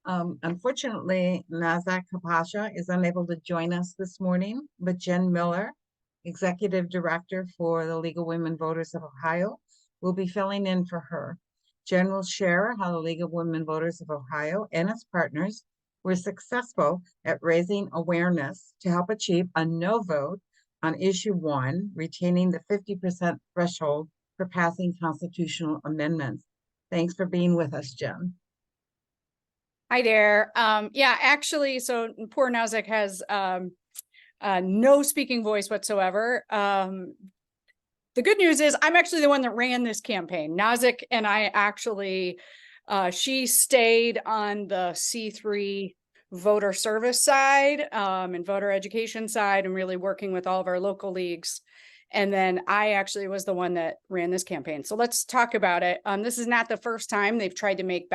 Unfortunately, Nazak Kapasha is unable to join us this morning, but Jen Miller, Executive Director for the League of Women Voters of Ohio, will be filling in for her. Jen will share how the League of Women Voters of Ohio and its partners were successful at raising awareness to help achieve a no vote on issue one, retaining the 50% threshold for passing constitutional amendments. Thanks for being with us, Jen. Hi there. Yeah, actually, so poor Nazak has no speaking voice whatsoever. The good news is I'm actually the one that ran this campaign. Nazak and I actually, she stayed on the C3 voter service side and voter education side and really working with all of our local leagues. And then I actually was the one that ran this campaign. So let's talk about it. This is not the first time they've tried to make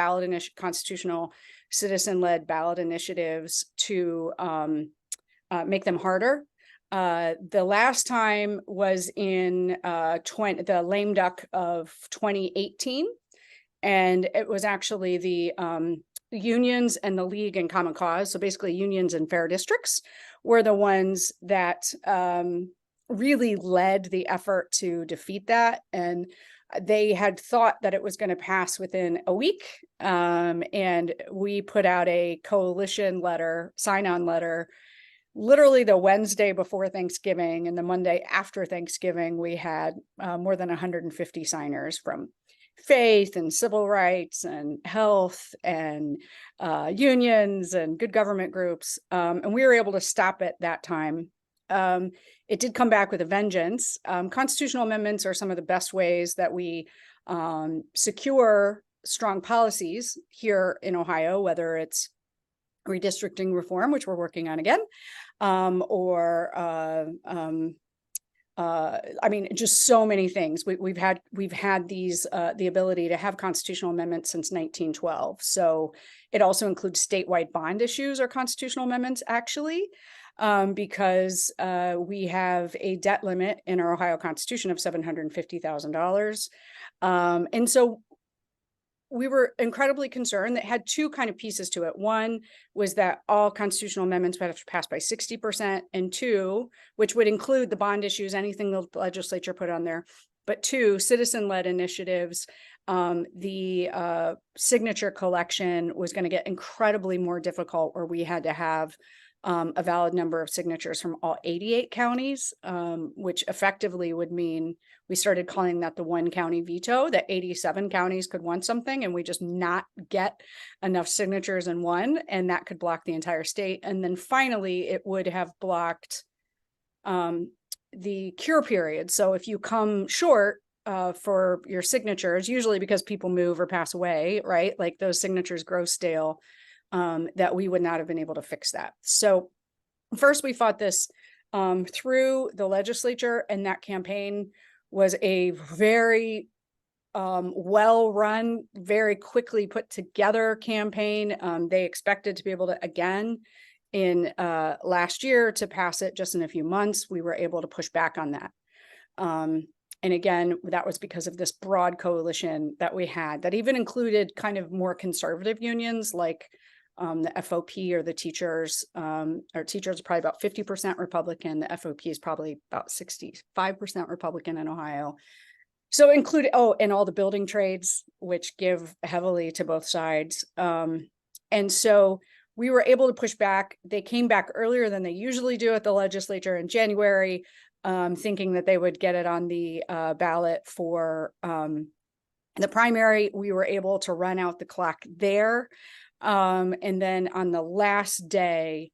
constitutional citizen-led ballot initiatives to make them harder. The last time was in the lame duck of 2018. And it was actually the unions and the league and common cause. So basically unions and fair districts were the ones that really led the effort to defeat that. And they had thought that it was going to pass within a week. And we put out a coalition letter, sign-on letter, literally the Wednesday before Thanksgiving, and the Monday after Thanksgiving, we had more than 150 signers from faith and civil rights and health and unions and good government groups. And we were able to stop it that time. It did come back with a vengeance. Constitutional amendments are some of the best ways that we secure strong policies here in Ohio, whether it's redistricting reform, which we're working on again, I mean, just so many things. We've had these the ability to have constitutional amendments since 1912. So it also includes statewide bond issues or constitutional amendments, actually, because we have a debt limit in our Ohio Constitution of $750,000, and so we were incredibly concerned that had two kind of pieces to it. One was that all constitutional amendments would have to pass by 60%, and two, which would include the bond issues, anything the legislature put on there, but two, citizen-led initiatives. The signature collection was going to get incredibly more difficult, where we had to have a valid number of signatures from all 88 counties, which effectively would mean we started calling that the one county veto, that 87 counties could want something and we just not get enough signatures in one, and that could block the entire state. And then finally, it would have blocked the cure period. So if you come short for your signatures, usually because people move or pass away, right? Like those signatures grow stale, that we would not have been able to fix that. So first we fought this through the legislature, and that campaign was a very well-run, very quickly put together campaign. They expected to be able to, again, in last year, to pass it just in a few months. We were able to push back on that. And again, that was because of this broad coalition that we had that even included kind of more conservative unions like the FOP or the teachers. Our teachers are probably about 50% Republican. The FOP is probably about 65% Republican in Ohio. So include, and all the building trades, which give heavily to both sides. And so we were able to push back. They came back earlier than they usually do at the legislature in January, thinking that they would get it on the ballot for the primary. We were able to run out the clock there. And then on the last day,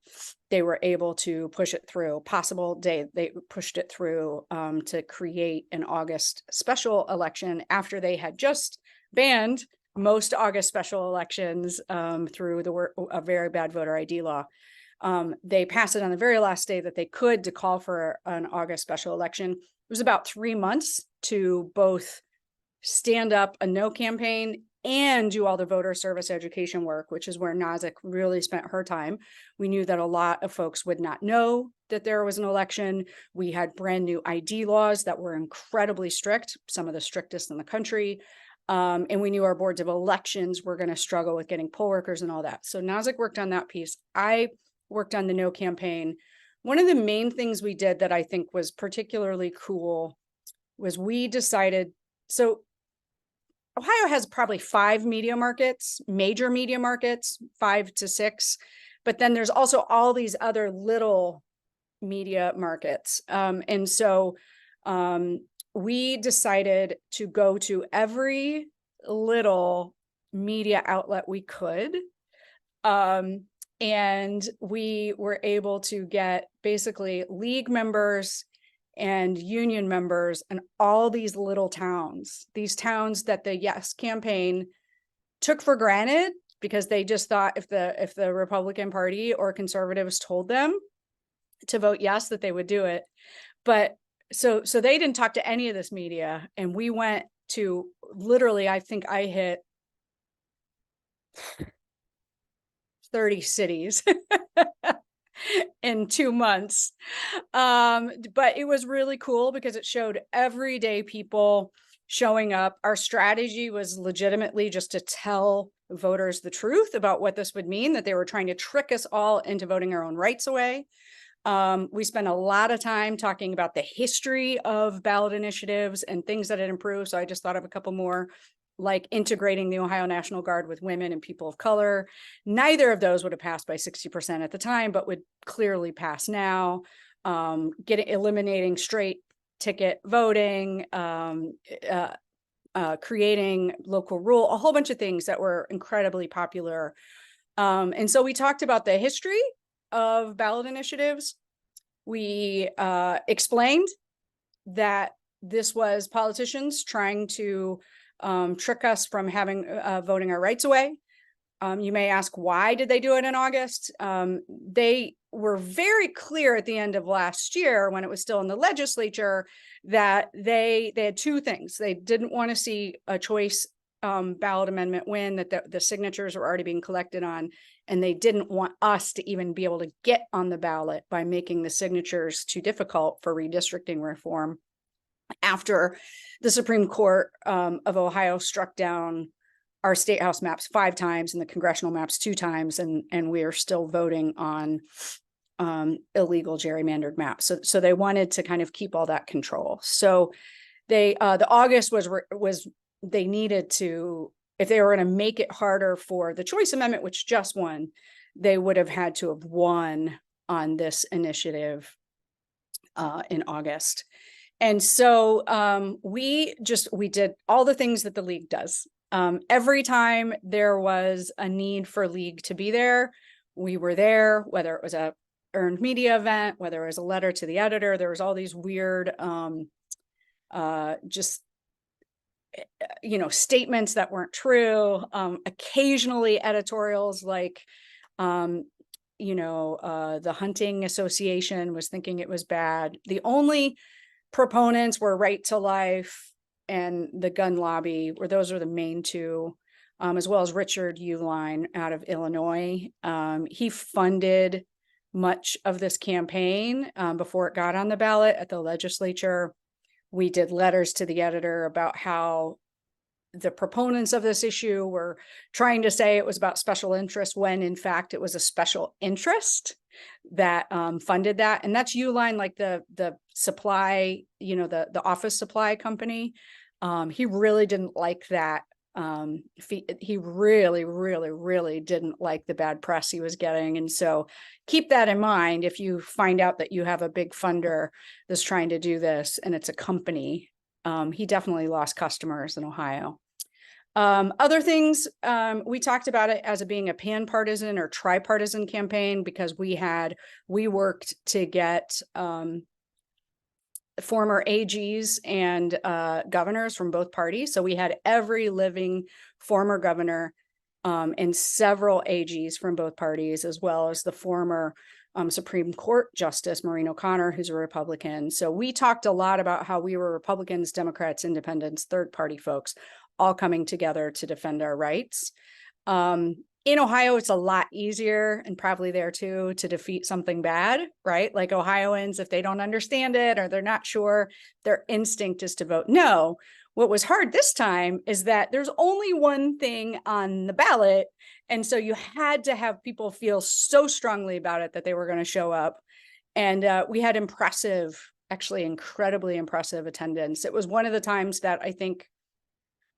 they were able to push it through. Possible day, they pushed it through to create an August special election after they had just banned most August special elections through a very bad voter ID law. They passed it on the very last day that they could to call for an August special election. It was about 3 months to both stand up a no campaign and do all the voter service education work, which is where Nazak really spent her time. We knew that a lot of folks would not know that there was an election. We had brand new ID laws that were incredibly strict, some of the strictest in the country. And we knew our boards of elections were going to struggle with getting poll workers and all that. So Nazak worked on that piece. I worked on the No campaign. One of the main things we did that I think was particularly cool was we decided, so Ohio has probably 5 media markets, major media markets, 5 to 6, but then there's also all these other little media markets. And so we decided to go to every little media outlet we could. And we were able to get basically league members and union members in all these little towns, these towns that the Yes campaign took for granted because they just thought if the Republican Party or conservatives told them to vote yes, that they would do it. But so they didn't talk to any of this media. And we went to literally, I think I hit 30 cities in 2 months. But it was really cool because it showed everyday people showing up. Our strategy was legitimately just to tell voters the truth about what this would mean, that they were trying to trick us all into voting our own rights away. We spent a lot of time talking about the history of ballot initiatives and things that had improved. So I just thought of a couple more, like integrating the Ohio National Guard with women and people of color. Neither of those would have passed by 60% at the time, but would clearly pass now. Eliminating straight ticket voting, creating local rule, a whole bunch of things that were incredibly popular. And so we talked about the history of ballot initiatives. We explained that this was politicians trying to trick us from having voting our rights away. You may ask, why did they do it in August? They were very clear at the end of last year, when it was still in the legislature, that they had 2 things. They didn't want to see a choice ballot amendment win, that the signatures were already being collected on, and they didn't want us to even be able to get on the ballot by making the signatures too difficult for redistricting reform. After the Supreme Court of Ohio struck down our state house maps 5 times and the congressional maps 2 times, and we are still voting on illegal gerrymandered maps. So they wanted to kind of keep all that control. So the August was they needed to, if they were going to make it harder for the choice amendment, which just won, they would have had to have won on this initiative in August. And so we did all the things that the league does. Every time there was a need for league to be there, we were there, whether it was a earned media event, whether it was a letter to the editor. There was all these weird statements that weren't true, occasionally editorials like the Hunting Association was thinking it was bad. The only proponents were Right to Life and the gun lobby, those are the main 2, as well as Richard Uihlein out of Illinois. He funded much of this campaign before it got on the ballot at the legislature. We did letters to the editor about how the proponents of this issue were trying to say it was about special interest, when in fact it was a special interest that funded that. And that's Uihlein, like the supply, the office supply company. He really didn't like that. He really, really, really didn't like the bad press he was getting. And so keep that in mind if you find out that you have a big funder that's trying to do this and it's a company. He definitely lost customers in Ohio. Other things, we talked about it as being a pan-partisan or tripartisan campaign because we worked to get former AGs and governors from both parties. So we had every living former governor and several AGs from both parties, as well as the former Supreme Court Justice Maureen O'Connor, who's a Republican. So we talked a lot about how we were Republicans, Democrats, Independents, third party folks, all coming together to defend our rights. In Ohio, it's a lot easier, and probably there too, to defeat something bad, right? Like Ohioans, if they don't understand it or they're not sure, their instinct is to vote no. What was hard this time is that there's only one thing on the ballot. And so you had to have people feel so strongly about it that they were going to show up. And we had actually incredibly impressive attendance. It was one of the times that I think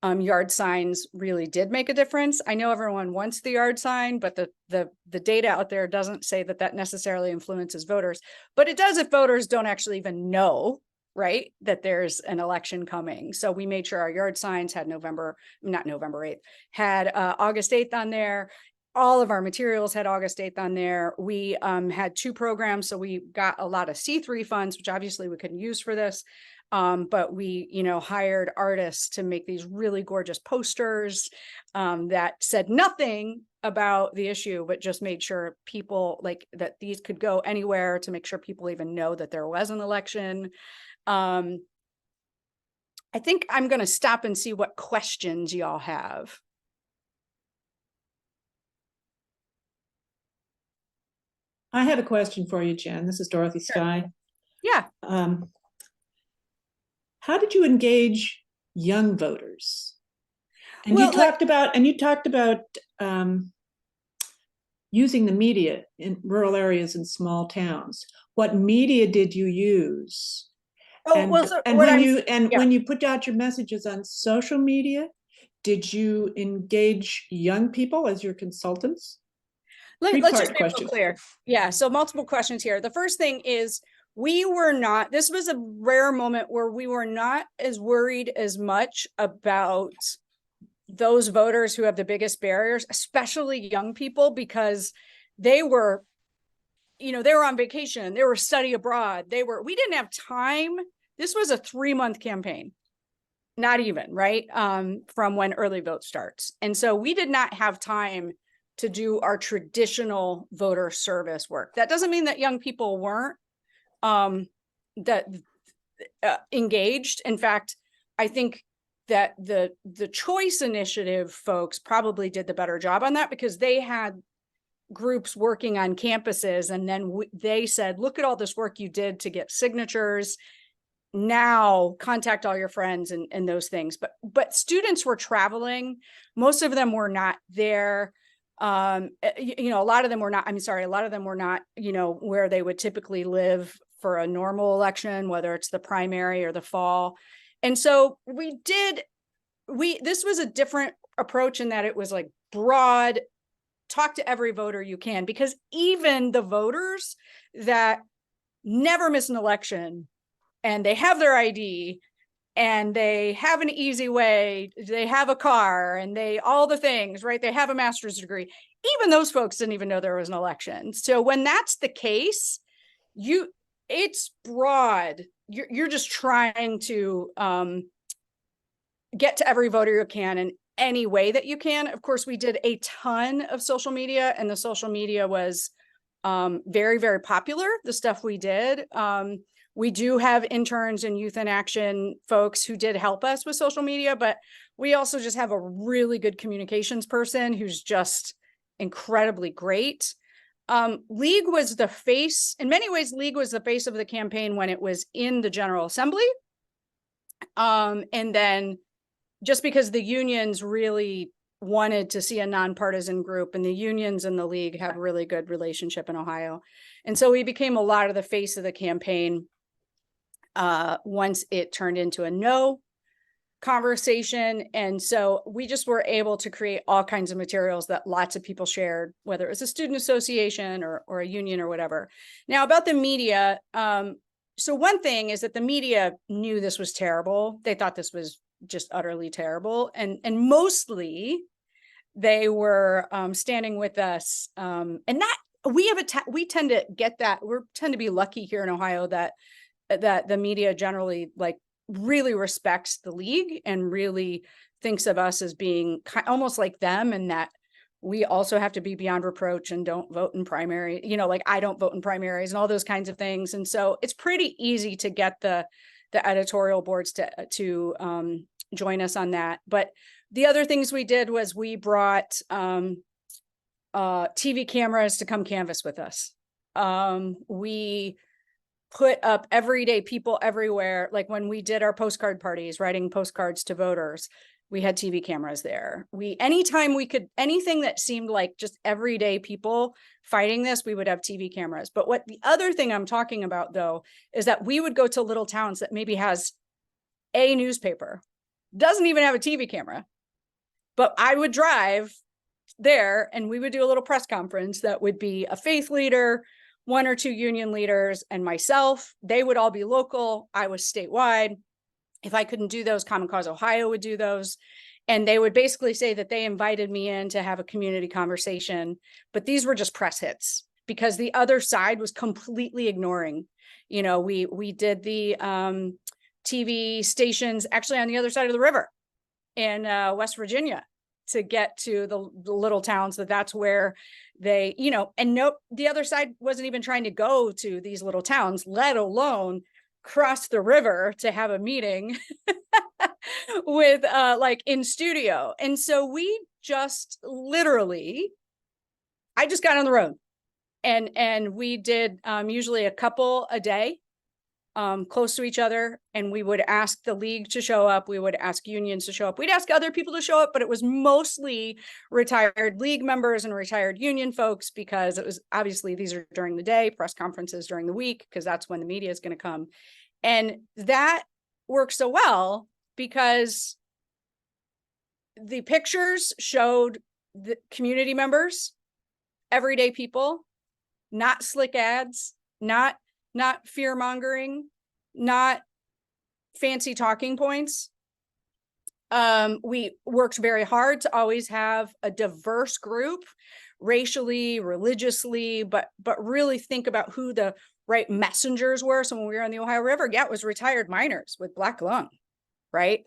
yard signs really did make a difference. I know everyone wants the yard sign, but the data out there doesn't say that that necessarily influences voters, but it does if voters don't actually even know, right, that there's an election coming. So we made sure our yard signs had not November 8th, had August 8th on there. All of our materials had August 8th on there. We had 2 programs, so we got a lot of C3 funds, which obviously we couldn't use for this. But we, hired artists to make these really gorgeous posters that said nothing about the issue, but just made sure people that these could go anywhere to make sure people even know that there was an election. I think I'm going to stop and see what questions y'all have. I had a question for you, Jen. This is Dorothy Skye. Yeah. How did you engage young voters? And Well, you talked about using the media in rural areas and small towns. What media did you use? When you put out your messages on social media, did you engage young people as your consultants? Let's just be real clear. Yeah, so multiple questions here. The first thing is this was a rare moment where we were not as worried as much about those voters who have the biggest barriers, especially young people, because they were on vacation, they were study abroad, we didn't have time. This was a 3-month campaign, not even, right? From when early vote starts. And so we did not have time to do our traditional voter service work. That doesn't mean that young people weren't engaged. In fact, I think that the Choice Initiative folks probably did the better job on that, because they had groups working on campuses, and then they said, look at all this work you did to get signatures. Now contact all your friends and those things. But students were traveling. Most of them were not there. A lot of them were not, a lot of them were not, where they would typically live for a normal election, whether it's the primary or the fall. And so this was a different approach in that it was like broad, talk to every voter you can, because even the voters that never miss an election and they have their ID and they have an easy way, they have a car and all the things, right? They have a master's degree. Even those folks didn't even know there was an election. So when that's the case, it's broad. You're just trying to get to every voter you can in any way that you can. Of course, we did a ton of social media, and the social media was very, very popular, the stuff we did. We do have interns and Youth in Action folks who did help us with social media, but we also just have a really good communications person who's just incredibly great. League was the face, in many ways, League was the face of the campaign when it was in the General Assembly. And then just because the unions really wanted to see a nonpartisan group, and the unions and the League have a really good relationship in Ohio. And so we became a lot of the face of the campaign once it turned into a no conversation. And so we just were able to create all kinds of materials that lots of people shared, whether it was a student association or a union or whatever. Now about the media. So one thing is that the media knew this was terrible. They thought this was just utterly terrible. And mostly they were standing with us. And that we tend to get that. We tend to be lucky here in Ohio that the media generally really respects the League and really thinks of us as being almost like them, and that we also have to be beyond reproach and don't vote in primary, I don't vote in primaries and all those kinds of things. And so it's pretty easy to get the editorial boards to join us on that. But the other things we did was we brought TV cameras to come canvass with us. We put up everyday people everywhere. Like when we did our postcard parties, writing postcards to voters, we had TV cameras there. Anytime we could, anything that seemed like just everyday people fighting this, we would have TV cameras. But what the other thing I'm talking about though, is that we would go to little towns that maybe has a newspaper, doesn't even have a TV camera, but I would drive there and we would do a little press conference that would be a faith leader, 1 or 2 union leaders, and myself. They would all be local. I was statewide. If I couldn't do those, Common Cause Ohio would do those. And they would basically say that they invited me in to have a community conversation, but these were just press hits because the other side was completely ignoring. You know, we did the TV stations actually on the other side of the river in West Virginia to get to the little towns that's where they, you know, and no, the other side wasn't even trying to go to these little towns, let alone cross the river to have a meeting with like in studio. And so we just literally, I just got on the road and we did usually a couple a day, close to each other. And we would ask the league to show up. We would ask unions to show up. We'd ask other people to show up, but it was mostly retired league members and retired union folks, because it was obviously these are during the day, press conferences during the week, because that's when the media is going to come. And that worked so well because the pictures showed the community members, everyday people, not slick ads, not fear mongering, not fancy talking points. We worked very hard to always have a diverse group, racially, religiously, but really think about who the right messengers were. So when we were on the Ohio River, yeah, it was retired miners with black lung, right?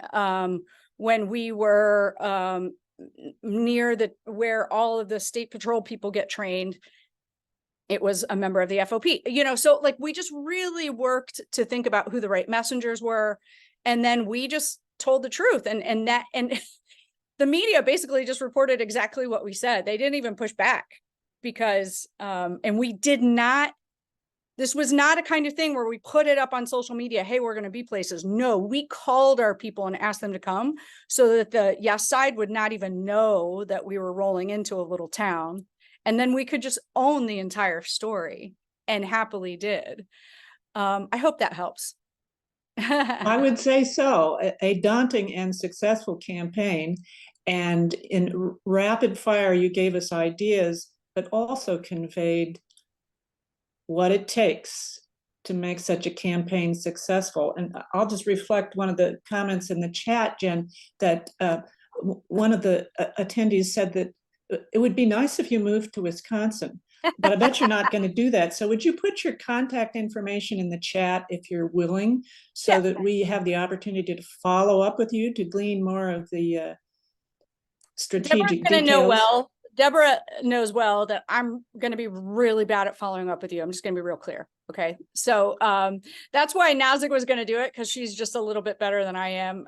When we were near where all of the state patrol people get trained, it was a member of the FOP, you know, so like we just really worked to think about who the right messengers were. And then we just told the truth and the media basically just reported exactly what we said. They didn't even push back because, and we did not, this was not a kind of thing where we put it up on social media. Hey, we're going to be places. No, we called our people and asked them to come so that the yes side would not even know that we were rolling into a little town. And then we could just own the entire story and happily did. I hope that helps. I would say so. A daunting and successful campaign. And in rapid fire, you gave us ideas, but also conveyed what it takes to make such a campaign successful. And I'll just reflect one of the comments in the chat, Jen, that one of the attendees said that it would be nice if you moved to Wisconsin, but I bet you're not going to do that. So would you put your contact information in the chat if you're willing, so that we have the opportunity to follow up with you to glean more of the strategic details? Deborah knows well that I'm going to be really bad at following up with you. I'm just going to be real clear. Okay. So that's why Nazik was going to do it, because she's just a little bit better than I am.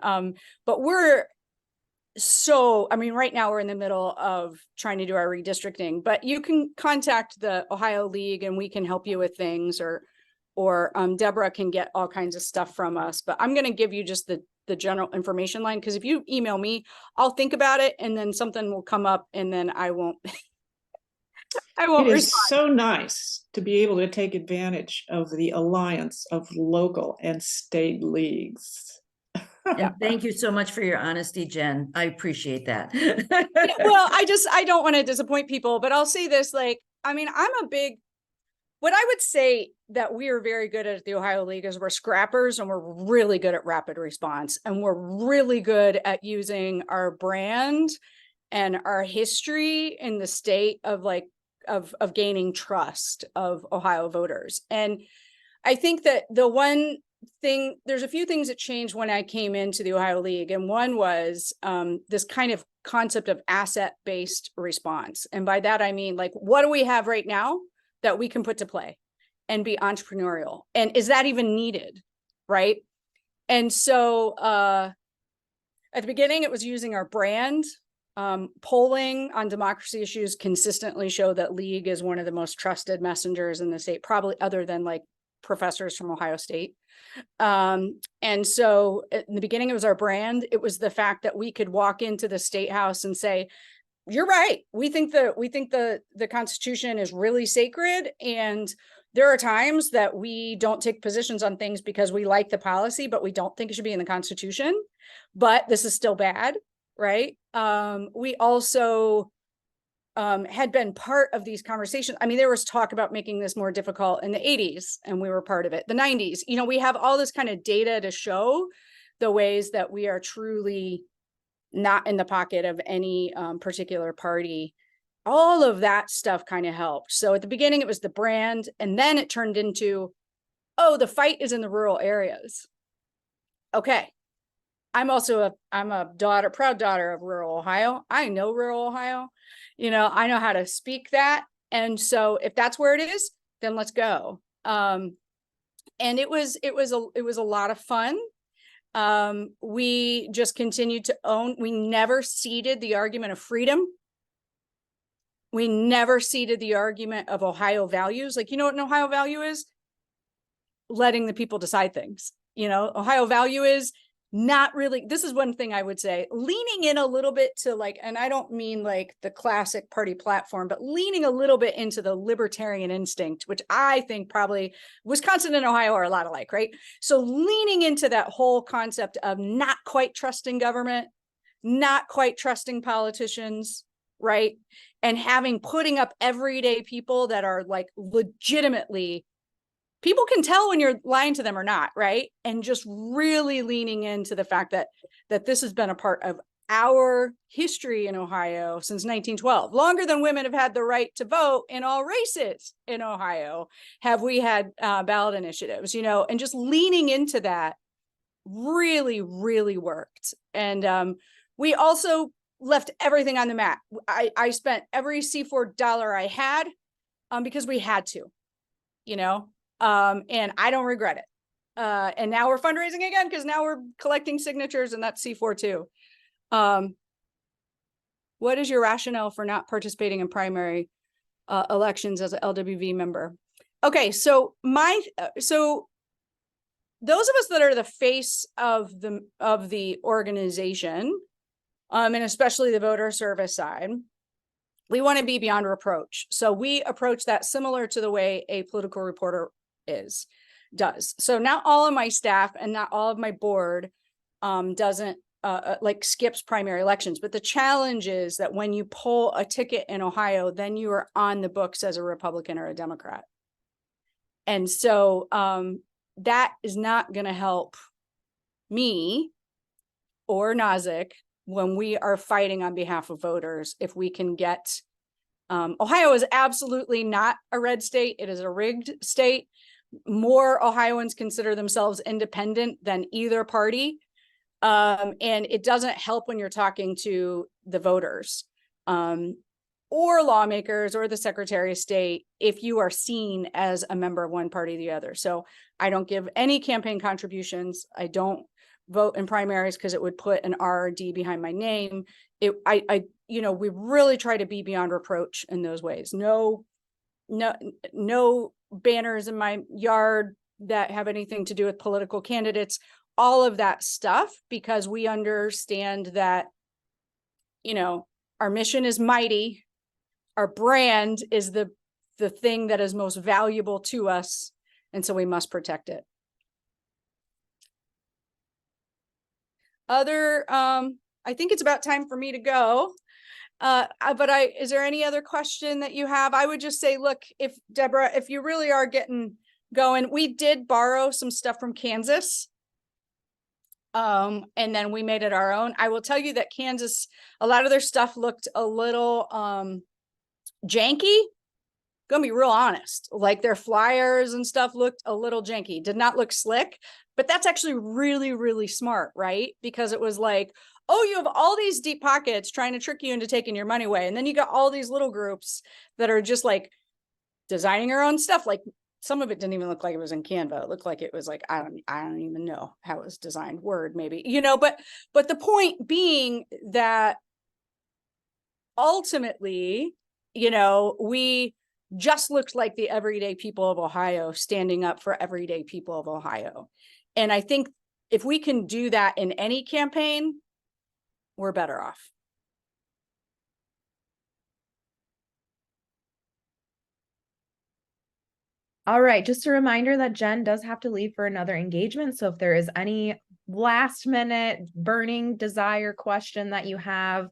But I mean, right now we're in the middle of trying to do our redistricting, but you can contact the Ohio League and we can help you with things, or Deborah can get all kinds of stuff from us. But I'm going to give you just the general information line, because if you email me, I'll think about it and then something will come up and then I won't It is so nice to be able to take advantage of the alliance of local and state leagues. And thank you so much for your honesty, Jen. I appreciate that. Well, I don't want to disappoint people, but I'll say this, like, I mean, what I would say that we are very good at the Ohio League is we're scrappers and we're really good at rapid response. And we're really good at using our brand and our history in the state of of gaining trust of Ohio voters. And I think that there's a few things that changed when I came into the Ohio League. And one was this kind of concept of asset-based response. And by that, I mean, like, what do we have right now that we can put to play and be entrepreneurial? And is that even needed? Right. And so at the beginning, it was using our brand. Polling on democracy issues consistently show that League is one of the most trusted messengers in the state, probably other than like professors from Ohio State. And so in the beginning, it was our brand. It was the fact that we could walk into the State House and say, you're right. We think the Constitution is really sacred. And there are times that we don't take positions on things because we like the policy, but we don't think it should be in the Constitution. But this is still bad, right? We also had been part of these conversations. I mean, there was talk about making this more difficult in the 80s, and we were part of it. The 90s, you know, we have all this kind of data to show the ways that we are truly not in the pocket of any particular party. All of that stuff kind of helped. So at the beginning, it was the brand, and then it turned into, oh, the fight is in the rural areas. Okay. I'm a proud daughter of rural Ohio. I know rural Ohio. You know, I know how to speak that. And so if that's where it is, then let's go. And it was a lot of fun. We just continued to own. We never ceded the argument of freedom. We never ceded the argument of Ohio values. Like, you know what an Ohio value is? Letting the people decide things. You know, Ohio value is not really, this is one thing I would say, leaning in a little bit to like, and I don't mean like the classic party platform, but leaning a little bit into the libertarian instinct, which I think probably Wisconsin and Ohio are a lot alike, right? So leaning into that whole concept of not quite trusting government, not quite trusting politicians, right? And putting up everyday people that are like legitimately, people can tell when you're lying to them or not, right? And just really leaning into the fact that this has been a part of our history in Ohio since 1912. Longer than women have had the right to vote in all races in Ohio, have we had ballot initiatives, you know, and just leaning into that really, really worked. And we also left everything on the mat. I spent every C4 dollar I had because we had to, you know. And I don't regret it. And now we're fundraising again because now we're collecting signatures, and that's C4 too. What is your rationale for not participating in primary elections as an LWV member? Okay, so so those of us that are the face of the organization, and especially the voter service side, we want to be beyond reproach. So we approach that similar to the way a political reporter does. So not all of my staff and not all of my board doesn't like skips primary elections. But the challenge is that when you pull a ticket in Ohio, then you are on the books as a Republican or a Democrat. And so that is not going to help me or Nazik when we are fighting on behalf of voters. If we can get Ohio is absolutely not a red state. It is a rigged state. More Ohioans consider themselves independent than either party. And it doesn't help when you're talking to the voters or lawmakers or the Secretary of State if you are seen as a member of one party or the other. So I don't give any campaign contributions. I don't vote in primaries because it would put an RRD behind my name. You know, we really try to be beyond reproach in those ways. No banners in my yard that have anything to do with political candidates, all of that stuff, because we understand that, you know, our mission is mighty. Our brand is the thing that is most valuable to us. And so we must protect it. I think it's about time for me to go. Is there any other question that you have? I would just say, look, Deborah, if you really are getting going, we did borrow some stuff from Kansas. And then we made it our own. I will tell you that Kansas, a lot of their stuff looked a little janky. Gonna be real honest. Like their flyers and stuff looked a little janky, did not look slick, but that's actually really, really smart, right? Because it was like, oh, you have all these deep pockets trying to trick you into taking your money away. And then you got all these little groups that are just like designing their own stuff. Like some of it didn't even look like it was in Canva. It looked like it was like, I don't even know how it was designed. Word, maybe, you know, but the point being that ultimately, you know, we just looks like the everyday people of Ohio standing up for everyday people of Ohio. And I think if we can do that in any campaign, we're better off. All right, just a reminder that Jen does have to leave for another engagement. So if there is any last minute burning desire question that you have,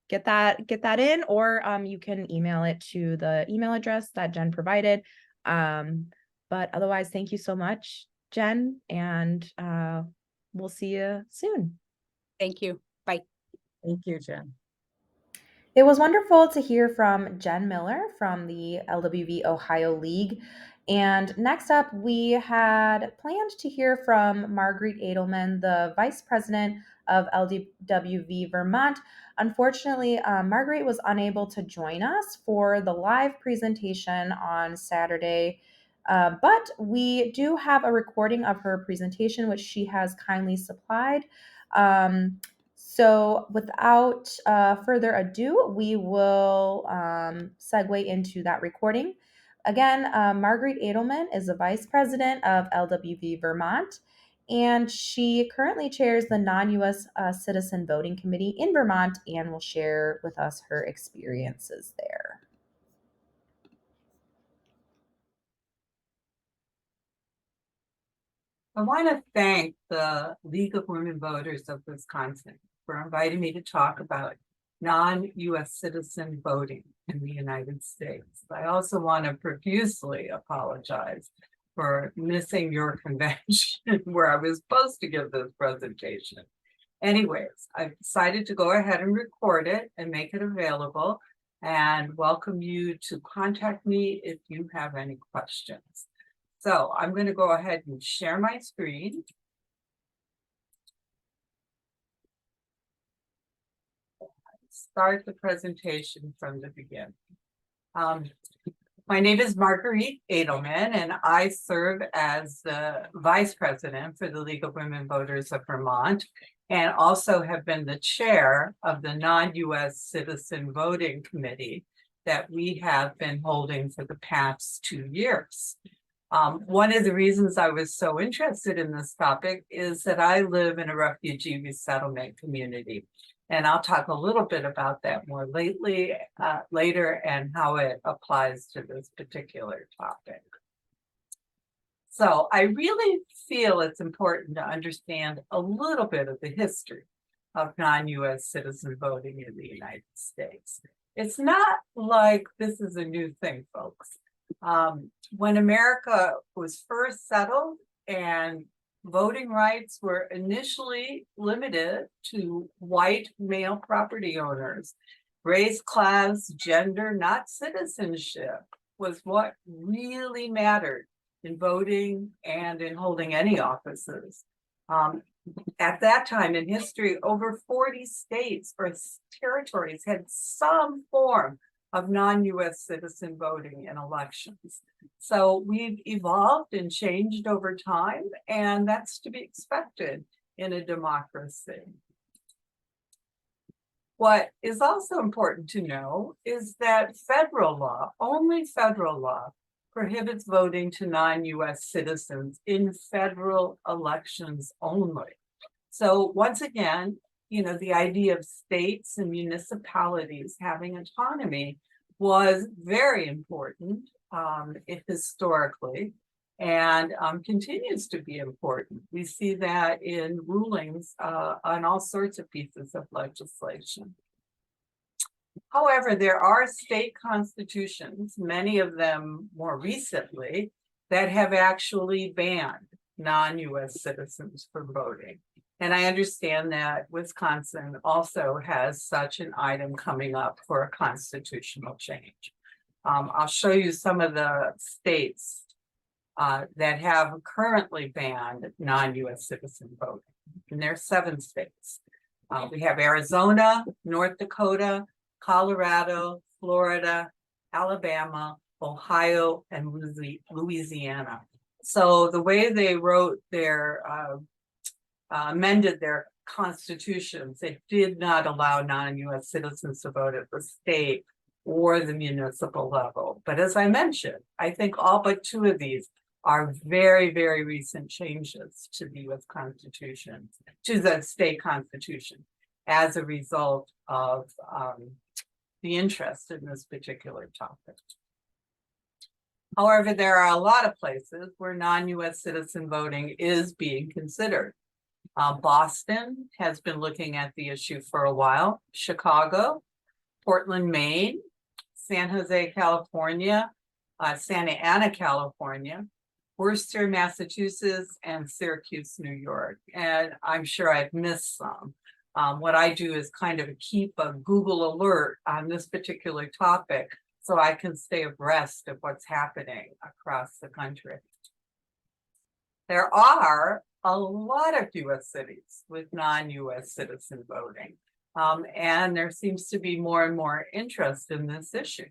get that in, or you can email it to the email address that Jen provided. But otherwise, thank you so much, Jen, and we'll see you soon. Thank you. Bye. Thank you, Jen. It was wonderful to hear from Jen Miller from the LWV Ohio League. And next up, we had planned to hear from Marguerite Edelman, the Vice President of LWV Vermont. Unfortunately, Marguerite was unable to join us for the live presentation on Saturday. But we do have a recording of her presentation, which she has kindly supplied. So without further ado, we will segue into that recording. Again, Marguerite Edelman is the Vice President of LWV Vermont, and she currently chairs the Non-U.S. Citizen Voting Committee in Vermont and will share with us her experiences there. I want to thank the League of Women Voters of Wisconsin for inviting me to talk about non-U.S. citizen voting in the United States. I also want to profusely apologize for missing your convention where I was supposed to give this presentation. Anyways, I decided to go ahead and record it and make it available, and welcome you to contact me if you have any questions. So I'm going to go ahead and share my screen. Start the presentation from the beginning. My name is Marguerite Edelman, and I serve as the Vice President for the League of Women Voters of Vermont, and also have been the chair of the Non-U.S. Citizen Voting Committee that we have been holding for the past 2 years. One of the reasons I was so interested in this topic is that I live in a refugee resettlement community. And I'll talk a little bit about that more later and how it applies to this particular topic. So I really feel it's important to understand a little bit of the history of non-U.S. citizen voting in the United States. It's not like this is a new thing, folks. When America was first settled and voting rights were initially limited to white male property owners, race, class, gender, not citizenship, was what really mattered in voting and in holding any offices. At that time in history, over 40 states or territories had some form of non-U.S. citizen voting in elections. So we've evolved and changed over time, and that's to be expected in a democracy. What is also important to know is that federal law, only federal law, prohibits voting to non-U.S. citizens in federal elections only. So once again, you know, the idea of states and municipalities having autonomy was very important historically, and continues to be important. We see that in rulings on all sorts of pieces of legislation. However, there are state constitutions, many of them more recently, that have actually banned non-U.S. citizens from voting. And I understand that Wisconsin also has such an item coming up for a constitutional change. I'll show you some of the states that have currently banned non-U.S. citizen voting. And there are 7 states. We have Arizona, North Dakota, Colorado, Florida, Alabama, Ohio, and Louisiana. So the way they wrote their amended their constitutions, they did not allow non-U.S. citizens to vote at the state or the municipal level. But as I mentioned, I think all but 2 of these are very, very recent changes to the US Constitution, to the state constitution, as a result of the interest in this particular topic. However, there are a lot of places where non-US citizen voting is being considered. Boston has been looking at the issue for a while, Chicago, Portland, Maine, San Jose, California, Santa Ana, California, Worcester, Massachusetts, and Syracuse, New York. And I'm sure I've missed some. What I do is kind of keep a Google alert on this particular topic so I can stay abreast of what's happening across the country. There are a lot of US cities with non-US citizen voting. And there seems to be more and more interest in this issue.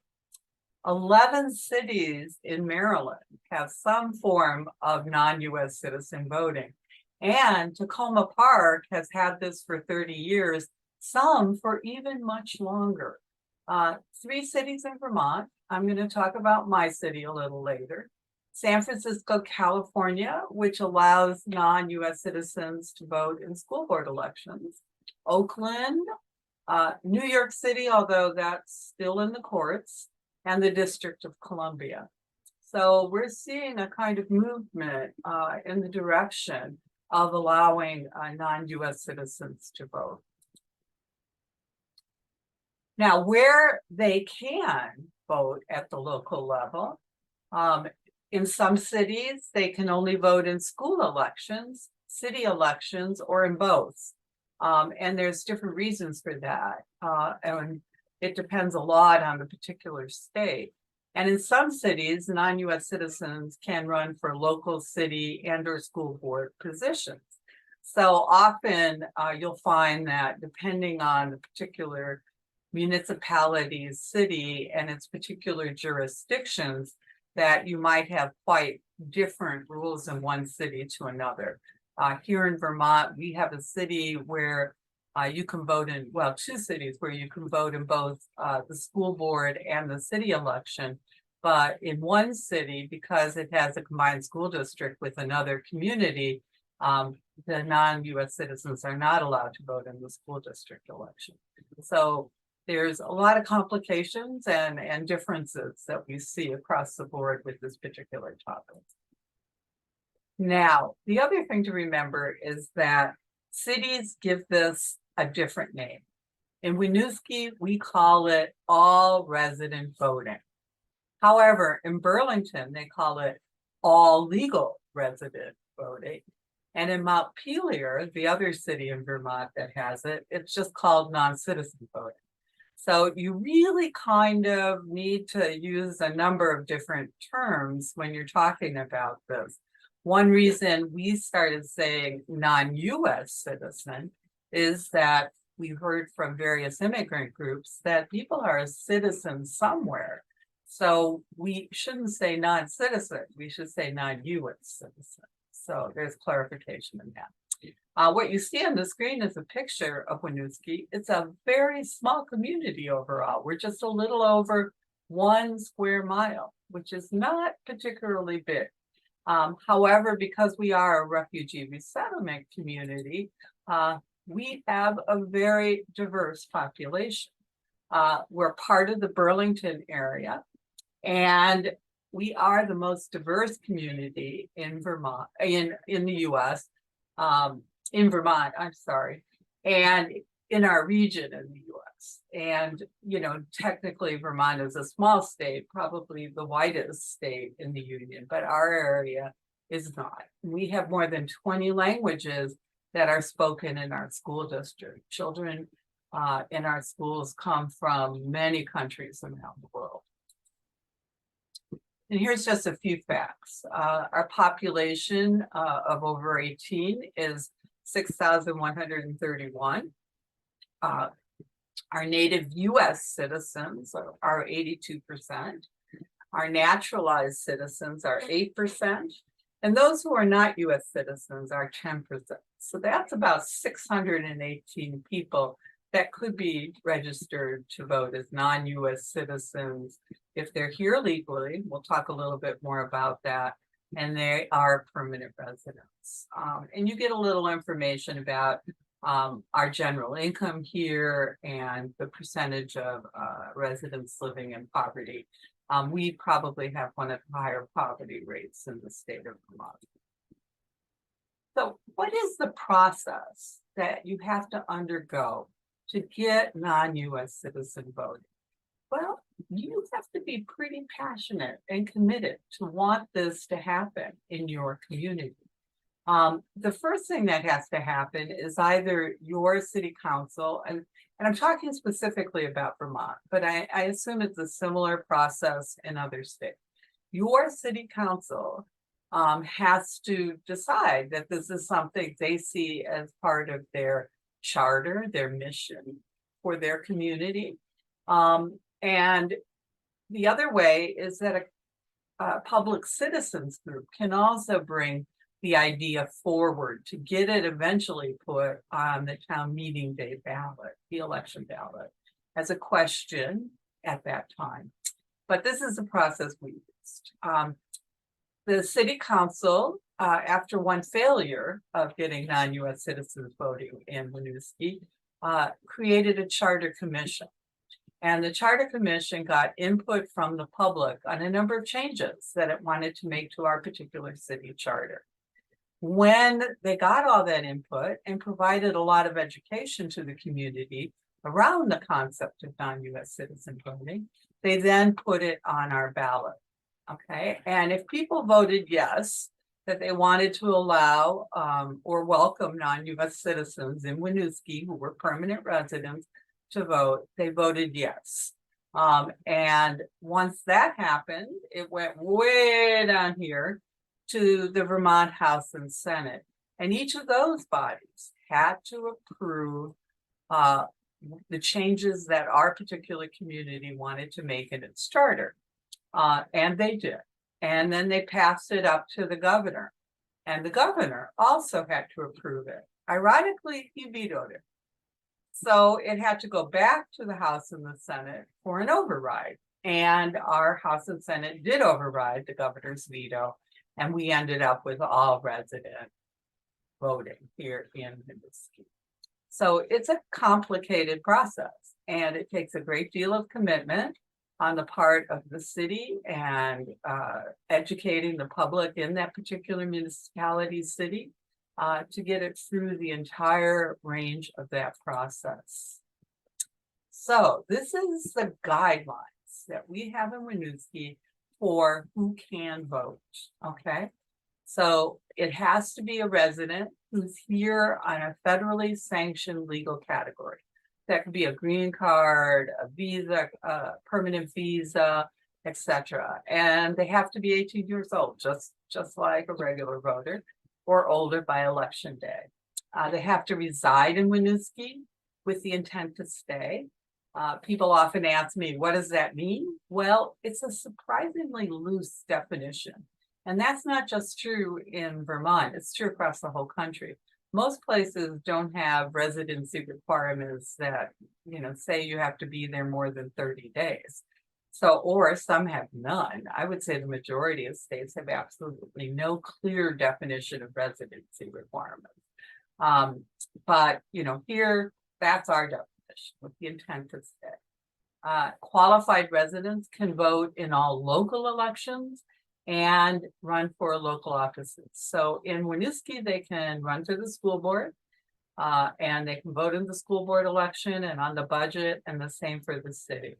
11 cities in Maryland have some form of non-US citizen voting. And Tacoma Park has had this for 30 years, some for even much longer. 3 cities in Vermont. I'm going to talk about my city a little later. San Francisco, California, which allows non-US citizens to vote in school board elections. Oakland, New York City, although that's still in the courts, and the District of Columbia. So we're seeing a kind of movement in the direction of allowing non-US citizens to vote. Now, where they can vote at the local level, in some cities, they can only vote in school elections, city elections, or in both. And there's different reasons for that. And it depends a lot on the particular state. And in some cities, non-US citizens can run for local, city, and or school board positions. So often you'll find that depending on the particular municipality's city and its particular jurisdictions, that you might have quite different rules in one city to another. Here in Vermont, we have a city where you can vote in, well, 2 cities where you can vote in both the school board and the city election. But in one city, because it has a combined school district with another community, the non-US citizens are not allowed to vote in the school district election. So there's a lot of complications and differences that we see across the board with this particular topic. Now, the other thing to remember is that cities give this a different name. In Winooski, we call it all resident voting. However, in Burlington, they call it all legal resident voting. And in Montpelier, the other city in Vermont that has it, it's just called non-citizen voting. So you really kind of need to use a number of different terms when you're talking about this. One reason we started saying non-US citizen is that we heard from various immigrant groups that people are a citizen somewhere. So we shouldn't say non-citizen, we should say non-US citizen. So there's clarification in that. What you see on the screen is a picture of Winooski. It's a very small community overall. We're just a little over 1 square mile, which is not particularly big. However, because we are a refugee resettlement community, we have a very diverse population. We're part of the Burlington area, and we are the most diverse community in Vermont, in the US, in Vermont, I'm sorry, and in our region in the US. And, you know, technically Vermont is a small state, probably the whitest state in the Union, but our area is not. We have more than 20 languages that are spoken in our school district. Children in our schools come from many countries around the world. And here's just a few facts. Our population of over 18 is 6,131. Our native US citizens are 82%. Our naturalized citizens are 8%. And those who are not US citizens are 10%. So that's about 618 people that could be registered to vote as non-US citizens if they're here legally. We'll talk a little bit more about that. And they are permanent residents. And you get a little information about our general income here and the percentage of residents living in poverty. We probably have one of the higher poverty rates in the state of Vermont. So what is the process that you have to undergo to get non-US citizen voting? Well, you have to be pretty passionate and committed to want this to happen in your community. The first thing that has to happen is either your city council, and I'm talking specifically about Vermont, but I assume it's a similar process in other states. Your city council has to decide that this is something they see as part of their charter, their mission for their community. And the other way is that a public citizens group can also bring the idea forward to get it eventually put on the town meeting day ballot, the election ballot, as a question at that time. But this is the process we used. The city council, after one failure of getting non-US citizens voting in Winooski, created a charter commission. And the Charter Commission got input from the public on a number of changes that it wanted to make to our particular city charter. When they got all that input and provided a lot of education to the community around the concept of non-US citizen voting, they then put it on our ballot. Okay, and if people voted yes, that they wanted to allow or welcome non-US citizens in Winooski who were permanent residents to vote, they voted yes. And once that happened, it went way down here to the Vermont House and Senate. And each of those bodies had to approve the changes that our particular community wanted to make in its charter. And they did. And then they passed it up to the governor. And the governor also had to approve it. Ironically, he vetoed it. So it had to go back to the House and the Senate for an override. And our House and Senate did override the governor's veto. And we ended up with all resident voting here in Winooski. So it's a complicated process, and it takes a great deal of commitment on the part of the city and educating the public in that particular municipality city to get it through the entire range of that process. So this is the guidelines that we have in Winooski for who can vote, okay? So it has to be a resident who's here on a federally sanctioned legal category. That could be a green card, a visa, a permanent visa, etc. And they have to be 18 years old, just like a regular voter, or older by election day. They have to reside in Winooski with the intent to stay. People often ask me, what does that mean? Well, it's a surprisingly loose definition. And that's not just true in Vermont, it's true across the whole country. Most places don't have residency requirements that, say you have to be there more than 30 days. So, or some have none. I would say the majority of states have absolutely no clear definition of residency requirements. But, here, that's our definition with the intent to stay. Qualified residents can vote in all local elections and run for local offices. So in Winooski, they can run for the school board and they can vote in the school board election and on the budget, and the same for the city.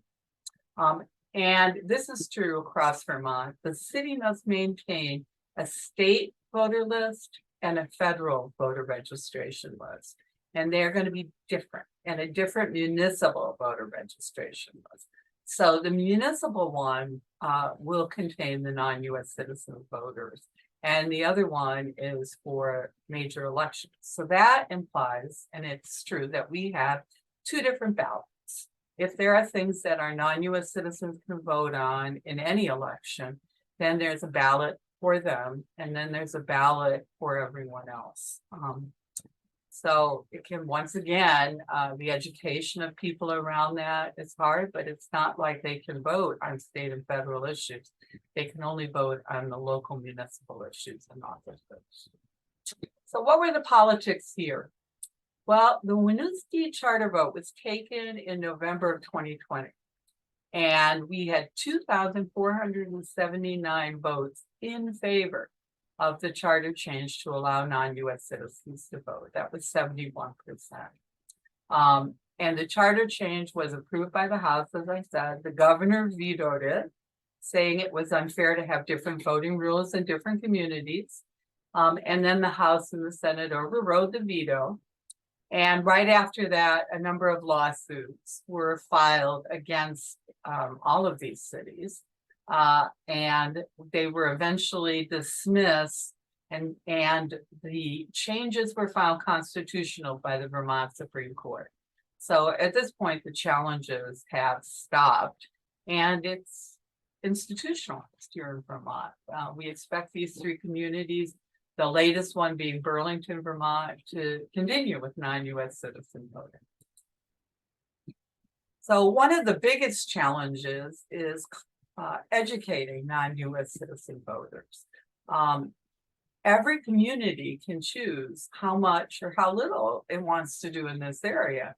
And this is true across Vermont. The city must maintain a state voter list and a federal voter registration list. And they're going to be different, and a different municipal voter registration list. So the municipal one will contain the non-US citizen voters, and the other one is for major elections. So that implies, and it's true, that we have two different ballots. If there are things that our non-US citizens can vote on in any election, then there's a ballot for them, and then there's a ballot for everyone else. So it can, once again, the education of people around that is hard, but it's not like they can vote on state and federal issues. They can only vote on the local municipal issues and office those. So what were the politics here? Well, the Winooski charter vote was taken in November of 2020. And we had 2,479 votes in favor of the charter change to allow non-US citizens to vote. That was 71%. And the charter change was approved by the House, as I said. The governor vetoed it, saying it was unfair to have different voting rules in different communities. And then the House and the Senate overrode the veto. And right after that, a number of lawsuits were filed against all of these cities. And they were eventually dismissed, and the changes were found constitutional by the Vermont Supreme Court. So at this point, the challenges have stopped, and it's institutionalized here in Vermont. We expect these three communities, the latest one being Burlington, Vermont, to continue with non-US citizen voting. So one of the biggest challenges is educating non-US citizen voters. Every community can choose how much or how little it wants to do in this area.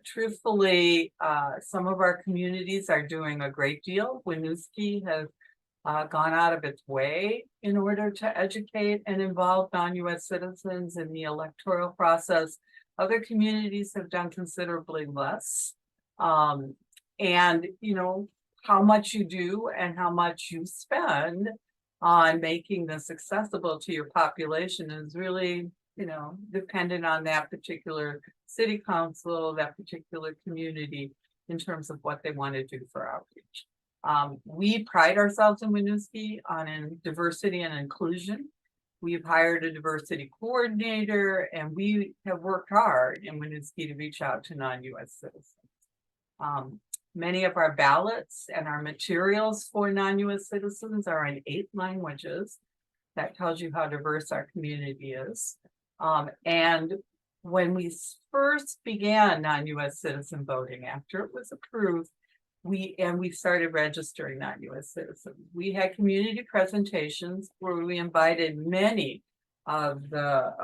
Truthfully, some of our communities are doing a great deal. Winooski has gone out of its way in order to educate and involve non-US citizens in the electoral process. Other communities have done considerably less. And, you know, how much you do and how much you spend on making this accessible to your population is really, you know, dependent on that particular city council, that particular community, in terms of what they want to do for outreach. We pride ourselves in Winooski on diversity and inclusion. We've hired a diversity coordinator, and we have worked hard in Winooski to reach out to non-US citizens. Many of our ballots and our materials for non-US citizens are in 8 languages. That tells you how diverse our community is. And when we first began non-US citizen voting, after it was approved, we started registering non-US citizens. We had community presentations where we invited many of the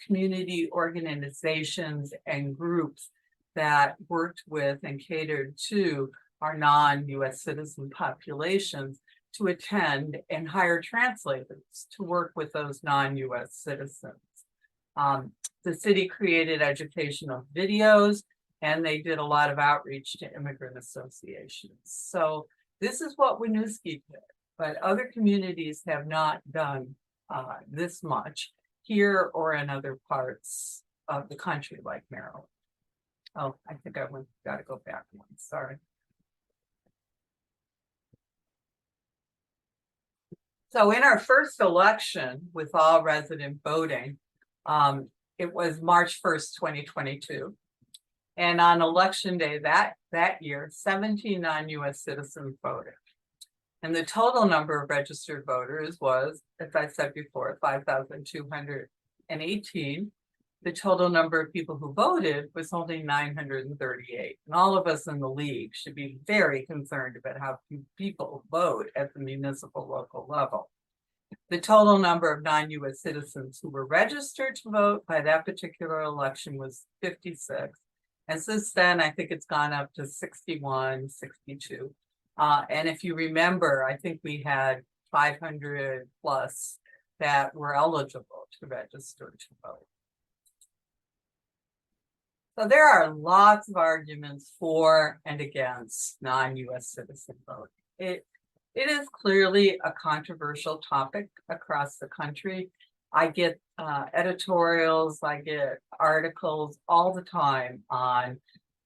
community organizations and groups that worked with and catered to our non-US citizen populations to attend, and hire translators to work with those non-US citizens. The city created educational videos, and they did a lot of outreach to immigrant associations. So this is what Winooski did, but other communities have not done this much here or in other parts of the country, like Maryland. Oh, I think I got to go back one, sorry. So in our first election with all resident voting, it was March 1st, 2022. And on election day that year, 17 non-US citizens voted. And the total number of registered voters was, as I said before, 5,218. The total number of people who voted was only 938. And all of us in the league should be very concerned about how few people vote at the municipal local level. The total number of non-US citizens who were registered to vote by that particular election was 56. And since then, I think it's gone up to 61, 62. And if you remember, I think we had 500 plus that were eligible to register to vote. So there are lots of arguments for and against non-US citizen voting. It is clearly a controversial topic across the country. I get editorials, I get articles all the time on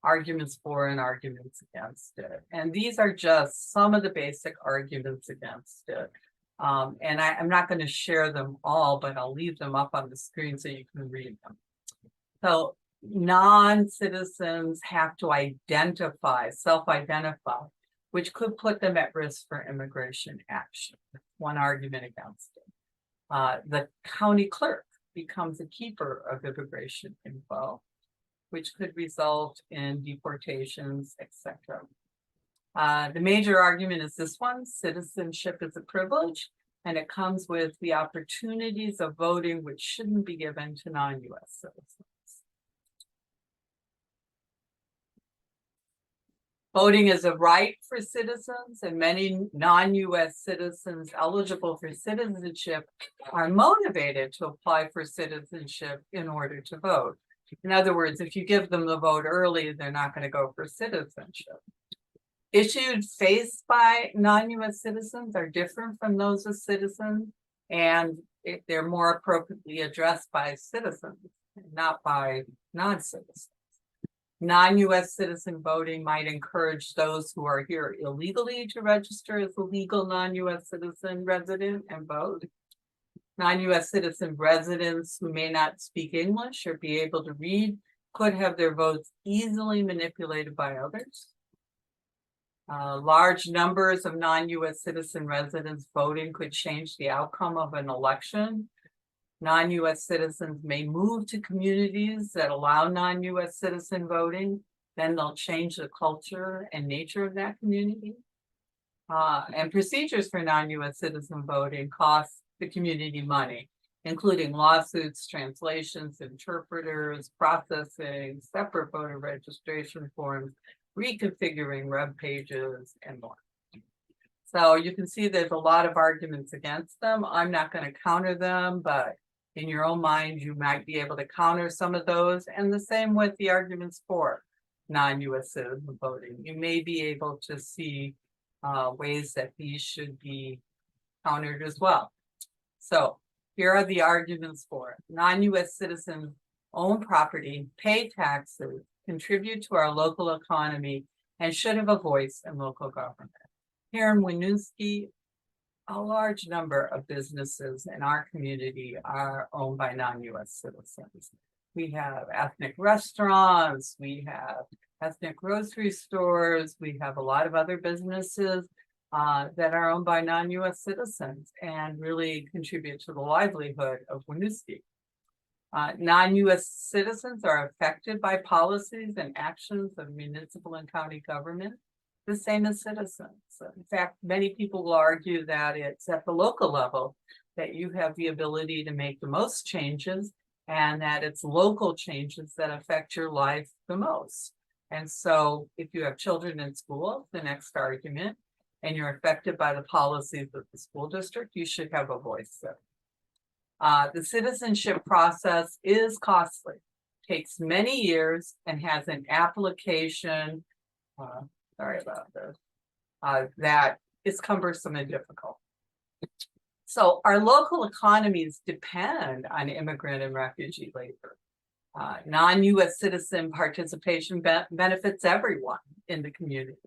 arguments for and arguments against it. And these are just some of the basic arguments against it. And I'm not going to share them all, but I'll leave them up on the screen so you can read them. So non-citizens have to self-identify, which could put them at risk for immigration action. One argument against it. The county clerk becomes a keeper of immigration info, which could result in deportations, etc. The major argument is this one: citizenship is a privilege, and it comes with the opportunities of voting, which shouldn't be given to non-US citizens. Voting is a right for citizens, and many non-US citizens eligible for citizenship are motivated to apply for citizenship in order to vote. In other words, if you give them the vote early, they're not going to go for citizenship. Issues faced by non-US citizens are different from those of citizens, and they're more appropriately addressed by citizens, not by non-citizens. Non-US citizen voting might encourage those who are here illegally to register as a legal non-US citizen resident and vote. Non-US citizen residents who may not speak English or be able to read could have their votes easily manipulated by others. Large numbers of non-US citizen residents voting could change the outcome of an election. Non-US citizens may move to communities that allow non-US citizen voting, then they'll change the culture and nature of that community. And procedures for non-US citizen voting cost the community money, including lawsuits, translations, interpreters, processing, separate voter registration forms, reconfiguring web pages, and more. So you can see there's a lot of arguments against them. I'm not going to counter them, but in your own mind, you might be able to counter some of those. And the same with the arguments for non-US citizen voting. You may be able to see ways that these should be countered as well. So here are the arguments for it. Non-US citizens own property, pay taxes, contribute to our local economy, and should have a voice in local government. Here in Winooski, a large number of businesses in our community are owned by non-US citizens. We have ethnic restaurants, we have ethnic grocery stores, we have a lot of other businesses that are owned by non-US citizens and really contribute to the livelihood of Winooski. Non-US citizens are affected by policies and actions of municipal and county government, the same as citizens. In fact, many people will argue that it's at the local level that you have the ability to make the most changes, and that it's local changes that affect your life the most. And so if you have children in school, the next argument, and you're affected by the policies of the school district, you should have a voice there. The citizenship process is costly, takes many years, and has an application, sorry about this, that is cumbersome and difficult. So our local economies depend on immigrant and refugee labor. Non-US citizen participation benefits everyone in the community.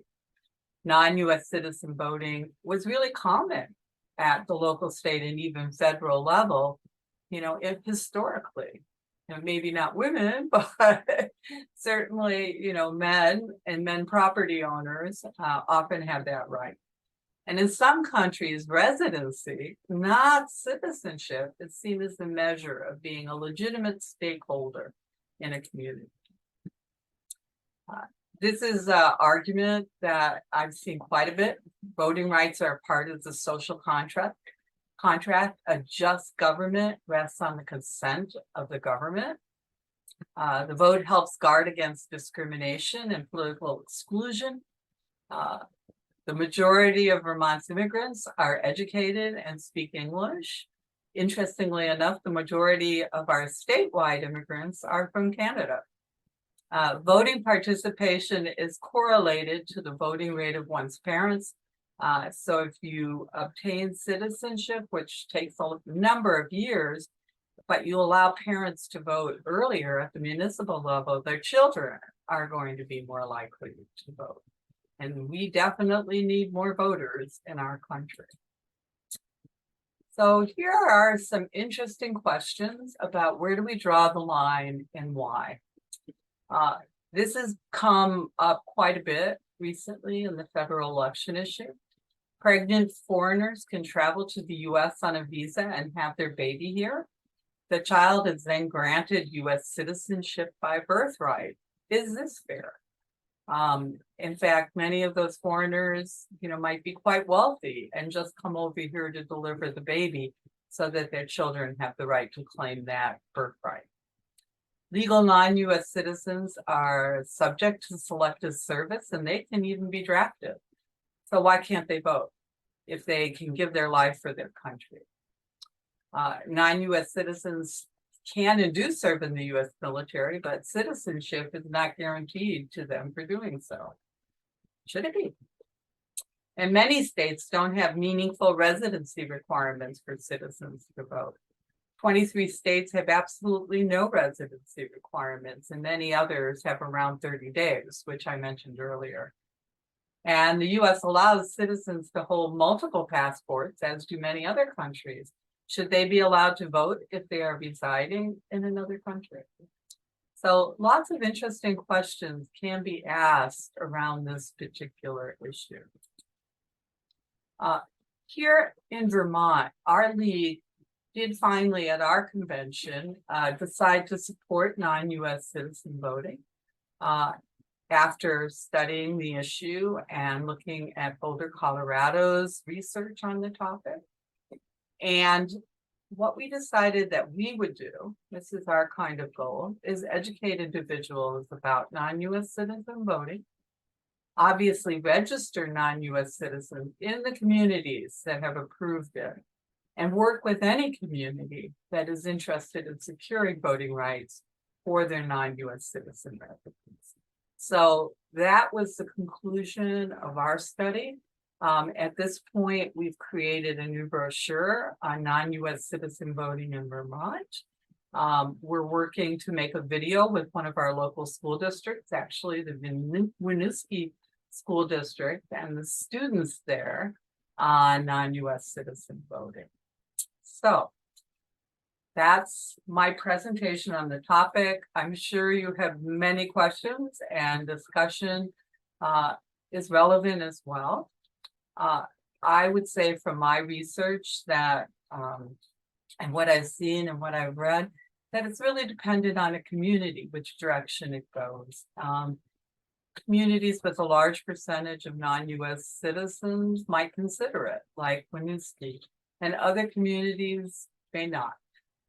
Non-US citizen voting was really common at the local, state, and even federal level, historically. Maybe not women, but certainly, men and men property owners often have that right. And in some countries, residency, not citizenship, is seen as the measure of being a legitimate stakeholder in a community. This is an argument that I've seen quite a bit. Voting rights are part of the social contract. A just government rests on the consent of the government. The vote helps guard against discrimination and political exclusion. The majority of Vermont's immigrants are educated and speak English. Interestingly enough, the majority of our statewide immigrants are from Canada. Voting participation is correlated to the voting rate of one's parents. So if you obtain citizenship, which takes a number of years, but you allow parents to vote earlier at the municipal level, their children are going to be more likely to vote. And we definitely need more voters in our country. So here are some interesting questions about where do we draw the line and why. This has come up quite a bit recently in the federal election issue. Pregnant foreigners can travel to the US on a visa and have their baby here. The child is then granted US citizenship by birthright. Is this fair? In fact, many of those foreigners, might be quite wealthy and just come over here to deliver the baby so that their children have the right to claim that birthright. Legal non-US citizens are subject to selective service and they can even be drafted. So why can't they vote if they can give their life for their country? Non-US citizens can and do serve in the US military, but citizenship is not guaranteed to them for doing so. Should it be? And many states don't have meaningful residency requirements for citizens to vote. 23 states have absolutely no residency requirements, and many others have around 30 days, which I mentioned earlier. And the US allows citizens to hold multiple passports, as do many other countries. Should they be allowed to vote if they are residing in another country? So lots of interesting questions can be asked around this particular issue. Here in Vermont, our league did finally at our convention decide to support non-US citizen voting. After studying the issue and looking at Boulder, Colorado's research on the topic. And what we decided that we would do, this is our kind of goal, is educate individuals about non-US citizen voting, obviously register non-US citizens in the communities that have approved it, and work with any community that is interested in securing voting rights for their non-US citizen residents. So that was the conclusion of our study. At this point, we've created a new brochure on non-US citizen voting in Vermont. We're working to make a video with one of our local school districts, actually the Winooski School District, and the students there on non-US citizen voting. So that's my presentation on the topic. I'm sure you have many questions, and discussion is relevant as well. I would say from my research that, and what I've seen and what I've read, that it's really dependent on a community, which direction it goes. Communities with a large percentage of non-US citizens might consider it, like Winooski, and other communities may not.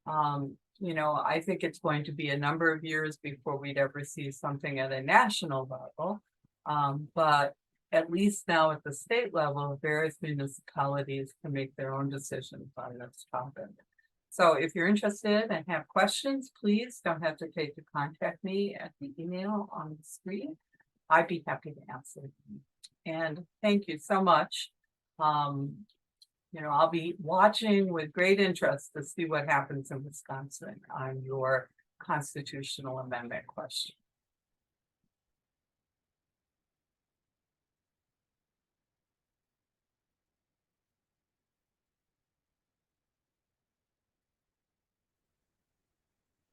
I think it's going to be a number of years before we'd ever see something at a national level. But at least now at the state level, various municipalities can make their own decisions on this topic. So if you're interested and have questions, please don't hesitate to contact me at the email on the screen. I'd be happy to answer them. And thank you so much. I'll be watching with great interest to see what happens in Wisconsin on your constitutional amendment question.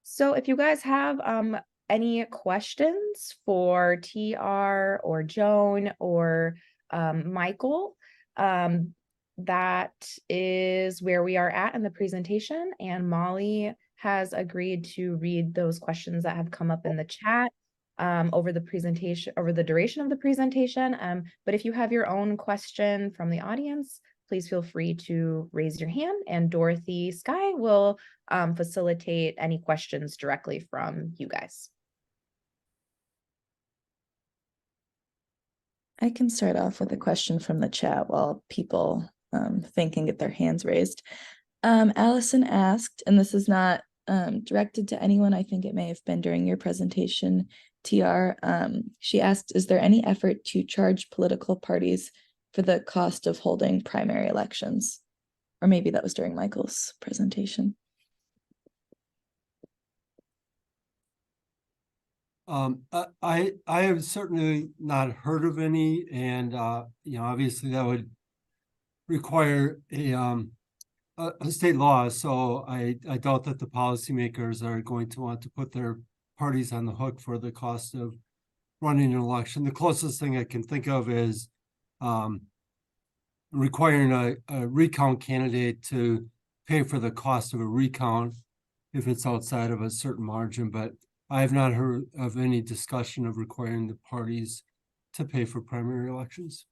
So if you guys have any questions for TR or Joan or Michael, that is where we are at in the presentation, and Molly has agreed to read those questions that have come up in the chat over the duration of the presentation. But if you have your own question from the audience, please feel free to raise your hand, and Dorothy Sky will facilitate any questions directly from you guys. I can start off with a question from the chat while people think and get their hands raised. Allison asked, and this is not directed to anyone, I think it may have been during your presentation, TR. She asked, is there any effort to charge political parties for the cost of holding primary elections? Or maybe that was during Michael's presentation. I have certainly not heard of any, and obviously that would require a state law. So I doubt that the policymakers are going to want to put their parties on the hook for the cost of running an election. The closest thing I can think of is requiring a recount candidate to pay for the cost of a recount if it's outside of a certain margin, but I have not heard of any discussion of requiring the parties to pay for primary elections.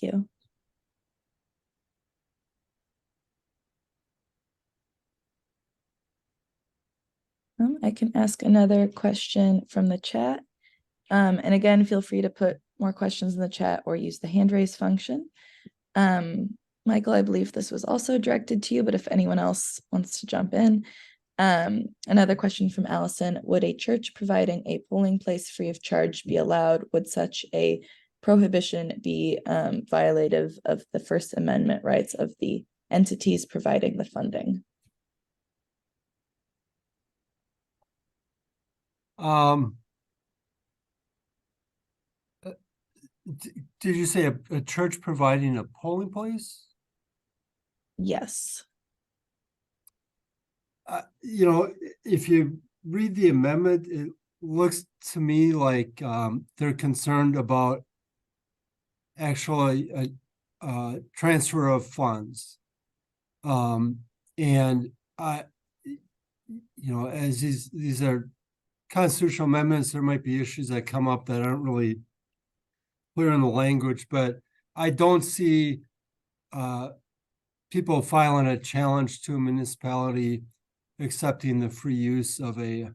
Thank you. I can ask another question from the chat. And again, feel free to put more questions in the chat or use the hand raise function. Michael, I believe this was also directed to you, but if anyone else wants to jump in. Another question from Allison: would a church providing a polling place free of charge be allowed? Would such a prohibition be violative of the First Amendment rights of the entities providing the funding? Did you say a church providing a polling place? Yes. You know, if you read the amendment, it looks to me like they're concerned about actually a transfer of funds. And you know, as these are constitutional amendments, there might be issues that come up that aren't really clear in the language, but I don't see people filing a challenge to a municipality accepting the free use of a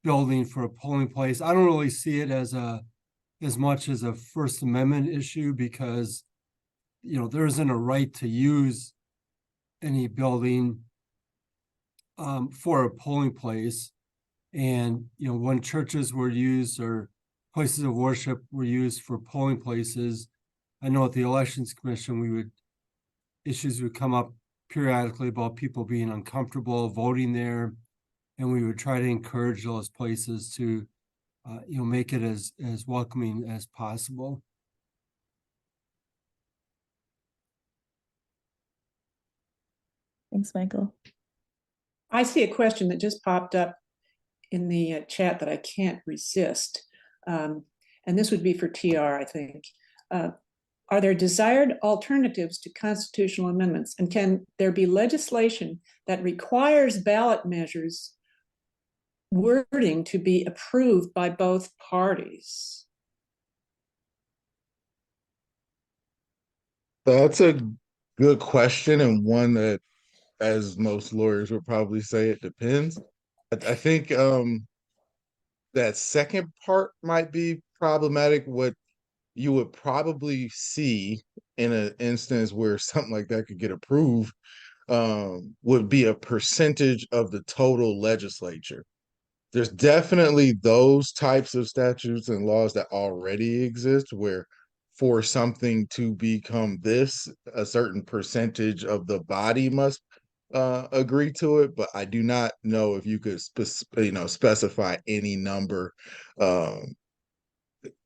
building for a polling place. I don't really see it as much as a First Amendment issue, because you know, there isn't a right to use any building for a polling place. And you know, when churches were used or places of worship were used for polling places, I know at the Elections Commission issues would come up periodically about people being uncomfortable voting there, and we would try to encourage those places to you know, make it as welcoming as possible. Thanks, Michael. I see a question that just popped up in the chat that I can't resist. And this would be for TR, I think. Are there desired alternatives to constitutional amendments? And can there be legislation that requires ballot measures wording to be approved by both parties? That's a good question, and one that, as most lawyers would probably say, it depends. I think that second part might be problematic. What you would probably see in an instance where something like that could get approved would be a percentage of the total legislature. There's definitely those types of statutes and laws that already exist where for something to become this, a certain percentage of the body must agree to it, but I do not know if you could specify any number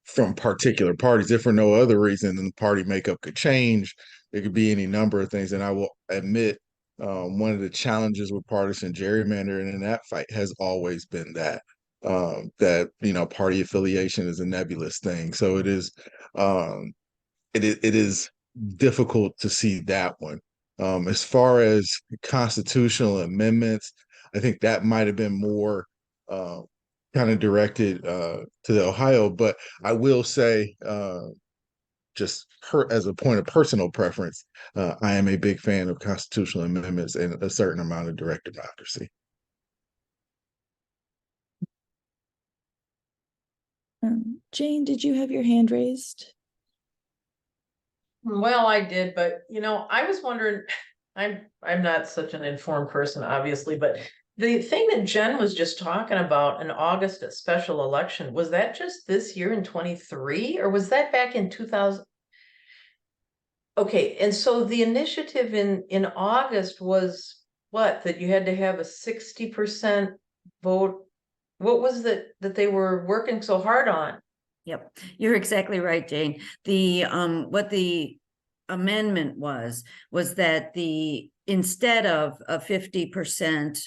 from particular parties. If for no other reason, then the party makeup could change. There could be any number of things, and I will admit one of the challenges with partisan gerrymandering in that fight has always been that party affiliation is a nebulous thing. So it is difficult to see that one. As far as constitutional amendments, I think that might have been more kind of directed to the Ohio, but I will say, just as a point of personal preference, I am a big fan of constitutional amendments and a certain amount of direct democracy. Jane, did you have your hand raised? Well, I did, but I was wondering, I'm not such an informed person, obviously, but the thing that Jen was just talking about in August, a special election, was that just this year in 23, or was that back in 2000? Okay, and so the initiative in August was what? That you had to have a 60% vote. What was that they were working so hard on? Yep, you're exactly right, Jane. What the amendment was that instead of a 50%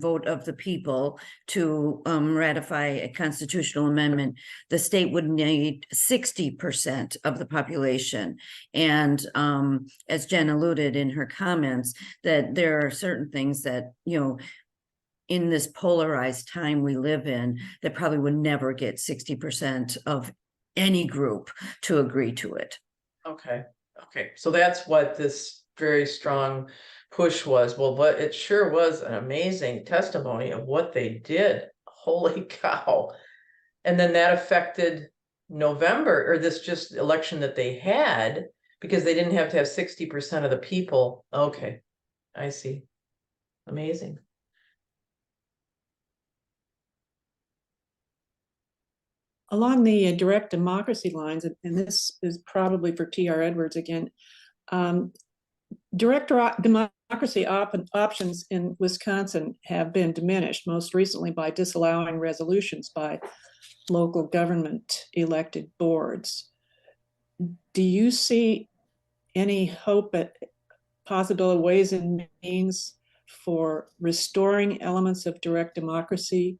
vote of the people to ratify a constitutional amendment, the state would need 60% of the population. And as Jen alluded in her comments, that there are certain things that, in this polarized time we live in, that probably would never get 60% of any group to agree to it. Okay, so that's what this very strong push was. Well, but it sure was an amazing testimony of what they did. Holy cow. And then that affected November, or this just election that they had, because they didn't have to have 60% of the people. Okay, I see. Amazing. Along the direct democracy lines, and this is probably for T.R. Edwards again, direct democracy options in Wisconsin have been diminished, most recently by disallowing resolutions by local government elected boards. Do you see any hope at possible ways and means for restoring elements of direct democracy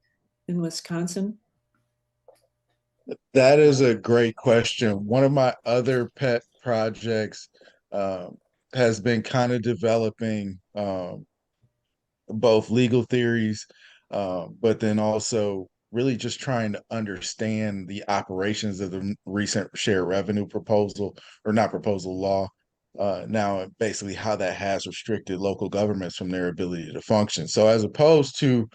in Wisconsin? That is a great question. One of my other pet projects has been kind of developing both legal theories, but then also really just trying to understand the operations of the recent shared revenue proposal, or not proposal, law. Now, basically how that has restricted local governments from their ability to function. So as opposed to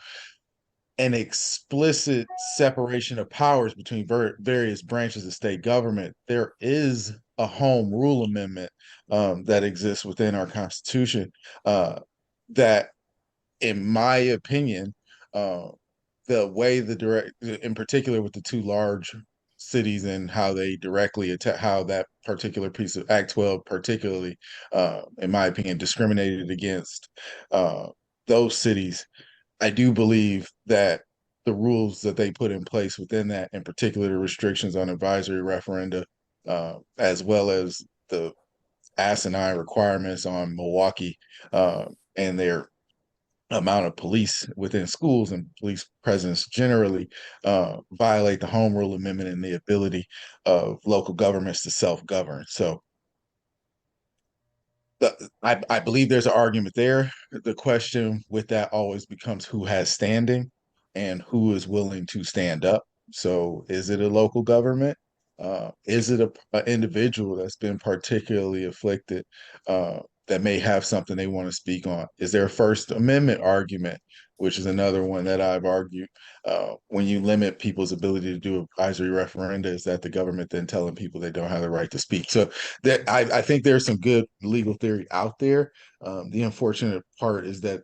an explicit separation of powers between various branches of state government, there is a home rule amendment that exists within our Constitution that, in my opinion, the way in particular with the two large cities and how they directly attack, how that particular piece of Act 12 particularly, in my opinion, discriminated against those cities. I do believe that the rules that they put in place within that, in particular the restrictions on advisory referenda, as well as the asinine requirements on Milwaukee and their amount of police within schools and police presence generally, violate the Home Rule Amendment and the ability of local governments to self-govern. So I believe there's an argument there. The question with that always becomes who has standing and who is willing to stand up. So is it a local government? Is it an individual that's been particularly afflicted that may have something they want to speak on? Is there a First Amendment argument, which is another one that I've argued? When you limit people's ability to do advisory referenda, is that the government then telling people they don't have the right to speak? So that I think there's some good legal theory out there. The unfortunate part is that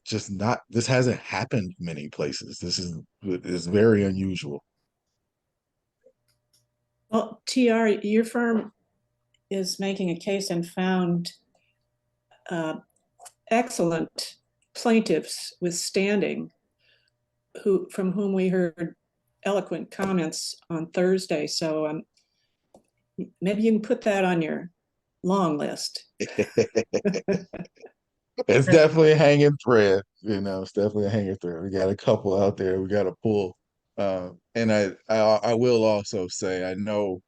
this hasn't happened many places. This is very unusual. Well, TR, your firm is making a case and found excellent plaintiffs with standing from whom we heard eloquent comments on Thursday. So maybe you can put that on your long list. It's definitely a hanging thread. It's definitely a hanging thread. We got a couple out there we got to pull. And I will also say, I know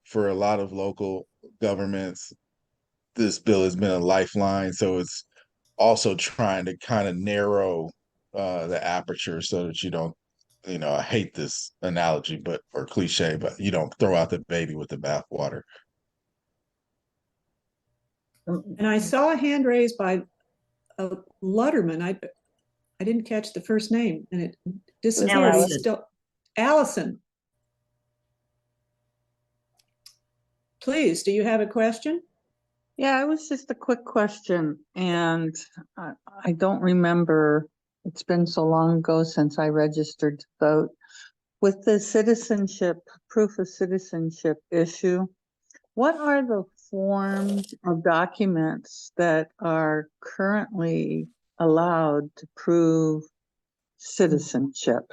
for a lot of local governments, this bill has been a lifeline. So it's also trying to kind of narrow the aperture so that you don't, I hate this analogy, or cliche, but you don't throw out the baby with the bathwater. And I saw a hand raised by a Lutterman. I didn't catch the first name, and it disappeared. Allison. Please, do you have a question? Yeah, it was just a quick question, and I don't remember. It's been so long ago since I registered to vote. With the proof of citizenship issue, what are the forms of documents that are currently allowed to prove citizenship?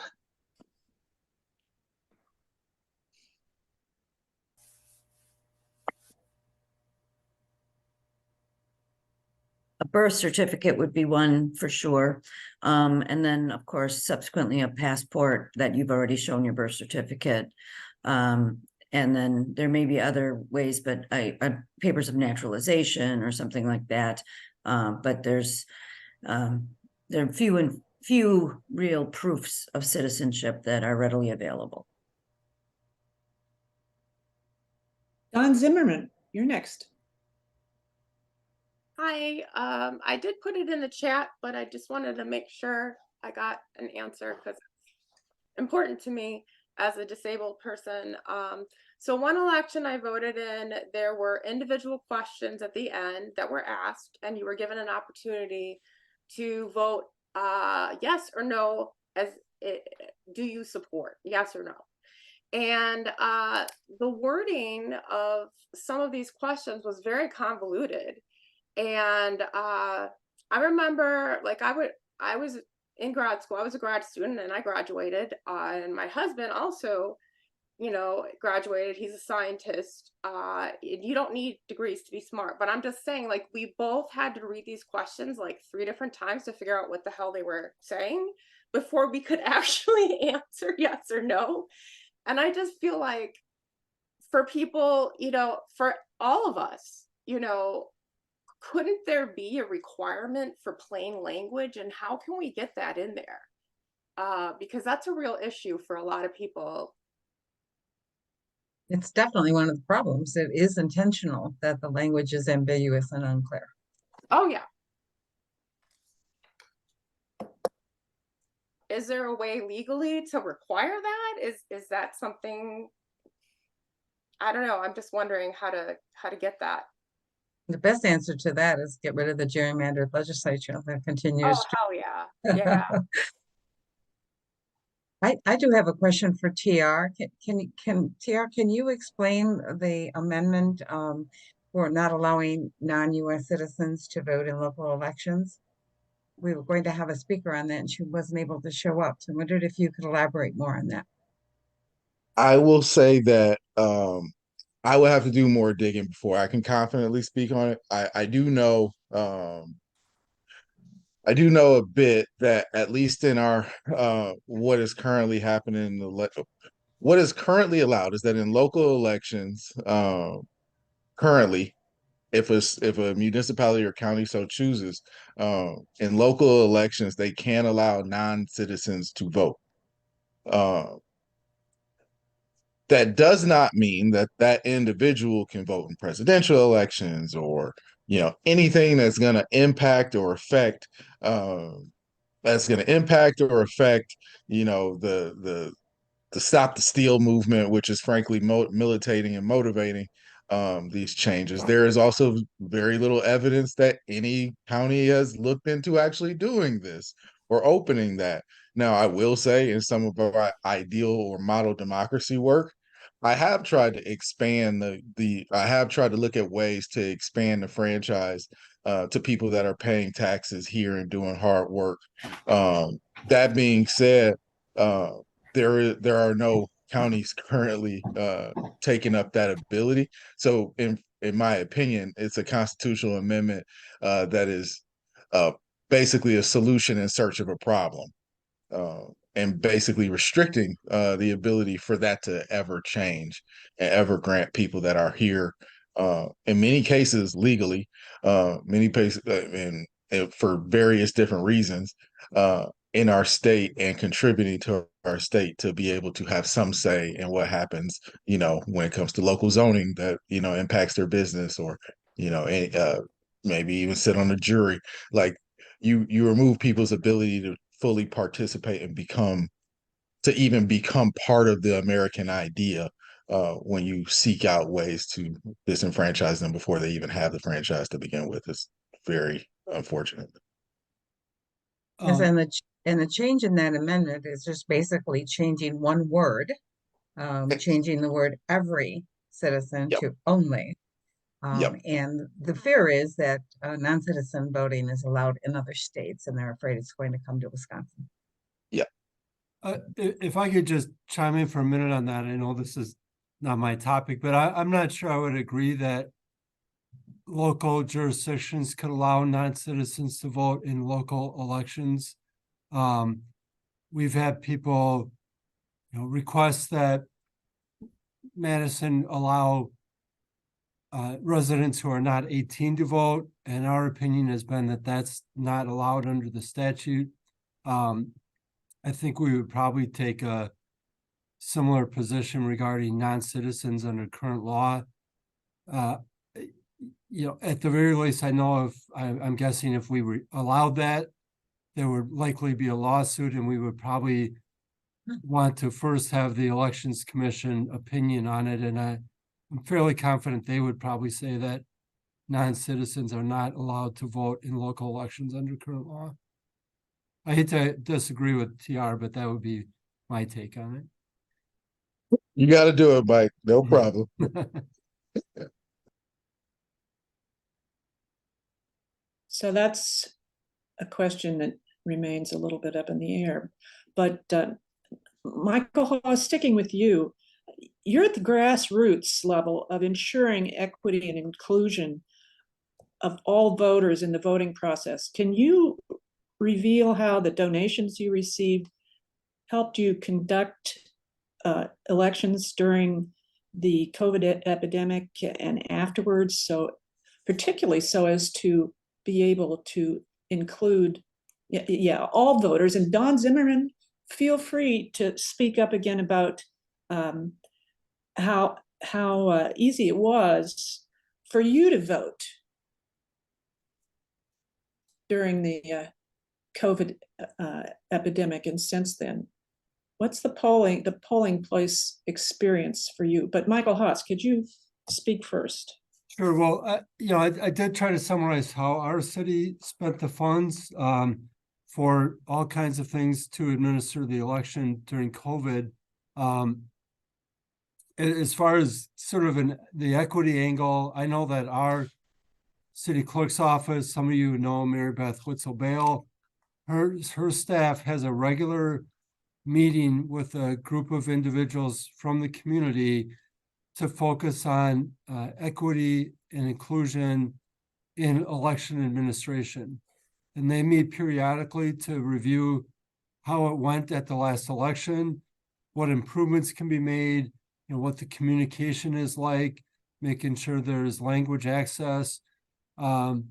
A birth certificate would be one for sure. And then, of course, subsequently a passport that you've already shown your birth certificate. And then there may be other ways, but papers of naturalization or something like that. But there are few real proofs of citizenship that are readily available. Don Zimmerman, you're next. Hi, I did put it in the chat, but I just wanted to make sure I got an answer because it's important to me as a disabled person. So one election I voted in, there were individual questions at the end that were asked, and you were given an opportunity to vote yes or no, do you support, yes or no? And the wording of some of these questions was very convoluted. And I remember, like, I was in grad school, I was a grad student and I graduated, and my husband also, you know, graduated. He's a scientist. You don't need degrees to be smart, but I'm just saying, like, we both had to read these questions like 3 different times to figure out what the hell they were saying before we could actually answer yes or no. And I just feel like for people, you know, for all of us, you know, couldn't there be a requirement for plain language, and how can we get that in there? Because that's a real issue for a lot of people. It's definitely one of the problems. It is intentional that the language is ambiguous and unclear. Oh yeah. Is there a way legally to require that? Is that something? I don't know. I'm just wondering how to get that. The best answer to that is get rid of the gerrymandered legislature that continues. Oh, hell yeah. Yeah. I do have a question for TR. TR, can you explain the amendment for not allowing non-US citizens to vote in local elections? We were going to have a speaker on that and she wasn't able to show up. So I wondered if you could elaborate more on that. I will say that I will have to do more digging before I can confidently speak on it. I do know a bit that at least in our what is currently happening in what is currently allowed is that in local elections, currently, if a municipality or county so chooses, in local elections, they can allow non-citizens to vote. That does not mean that that individual can vote in presidential elections or, you know, anything that's going to impact or affect, you know, the Stop the Steal movement, which is frankly militating and motivating these changes. There is also very little evidence that any county has looked into actually doing this or opening that. Now, I will say in some of our ideal or model democracy work, I have tried to expand I have tried to look at ways to expand the franchise to people that are paying taxes here and doing hard work. That being said, there are no counties currently taking up that ability. So in my opinion, it's a constitutional amendment that is basically a solution in search of a problem, and basically restricting the ability for that to ever change and ever grant people that are here in many cases legally, many places and for various different reasons in our state and contributing to our state to be able to have some say in what happens, you know, when it comes to local zoning that, you know, impacts their business or, you know, maybe even sit on a jury. Like you remove people's ability to fully participate and become part of the American idea when you seek out ways to disenfranchise them before they even have the franchise to begin with. It's very unfortunate. Yes, and the change in that amendment is just basically changing one word, changing the word every citizen to only. And the fear is that non-citizen voting is allowed in other states, and they're afraid it's going to come to Wisconsin. If I could just chime in for a minute on that, I know this is not my topic, but I'm not sure I would agree that local jurisdictions could allow non-citizens to vote in local elections. We've had people, request that Madison allow residents who are not 18 to vote, and our opinion has been that that's not allowed under the statute. I think we would probably take a similar position regarding non-citizens under current law. At the very least, I know if I'm guessing if we were allowed that, there would likely be a lawsuit, and we would probably want to first have the Elections Commission opinion on it. And I'm fairly confident they would probably say that non-citizens are not allowed to vote in local elections under current law. I hate to disagree with TR, but that would be my take on it. You got to do it, Mike. No problem. So that's a question that remains a little bit up in the air. But Michael Hawes, sticking with you, you're at the grassroots level of ensuring equity and inclusion of all voters in the voting process. Can you reveal how the donations you received helped you conduct elections during the COVID epidemic and afterwards? So particularly so as to be able to include all voters. And Don Zimmerman, feel free to speak up again about how easy it was for you to vote during the COVID epidemic and since then. What's the polling place experience for you? But Michael Hawes, could you speak first? Sure. Well, I did try to summarize how our city spent the funds for all kinds of things to administer the election during COVID. As far as sort of the equity angle, I know that our city clerk's office, some of you know Mary Beth Witzel-Bale, her staff has a regular meeting with a group of individuals from the community to focus on equity and inclusion in election administration. And they meet periodically to review how it went at the last election, what improvements can be made, what the communication is like, making sure there's language access. And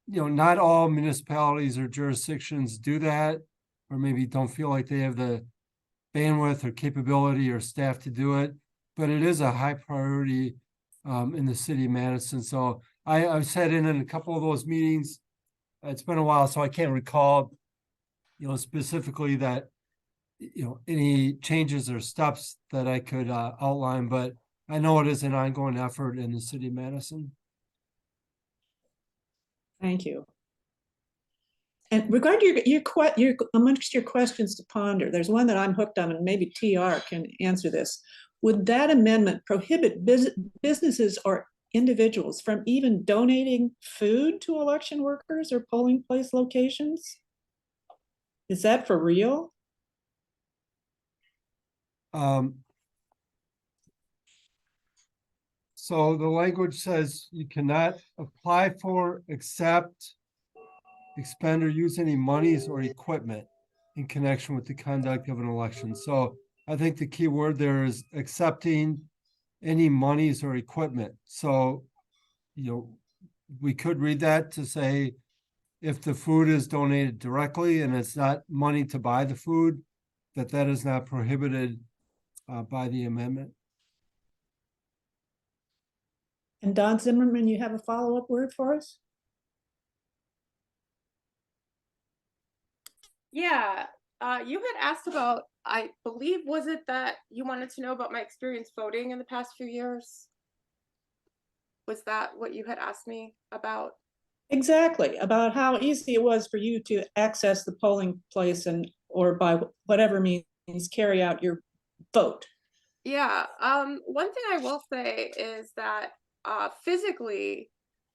not all municipalities or jurisdictions do that, or maybe don't feel like they have the bandwidth or capability or staff to do it, but it is a high priority in the city of Madison. So I've sat in a couple of those meetings. It's been a while, so I can't recall, specifically that, any changes or steps that I could outline, but I know it is an ongoing effort in the city of Madison. Thank you. And regarding your amongst your questions to ponder, there's one that I'm hooked on, and maybe TR can answer this. Would that amendment prohibit businesses or individuals from even donating food to election workers or polling place locations? Is that for real? So the language says you cannot apply for, accept, expend, or use any monies or equipment in connection with the conduct of an election. So I think the key word there is accepting any monies or equipment. So, we could read that to say if the food is donated directly and it's not money to buy the food, that is not prohibited by the amendment. And Don Zimmerman, you have a follow-up word for us? Yeah, you had asked about, I believe, was it that you wanted to know about my experience voting in the past few years? Was that what you had asked me about? Exactly, about how easy it was for you to access the polling place or by whatever means carry out your vote. Yeah, one thing I will say is that physically,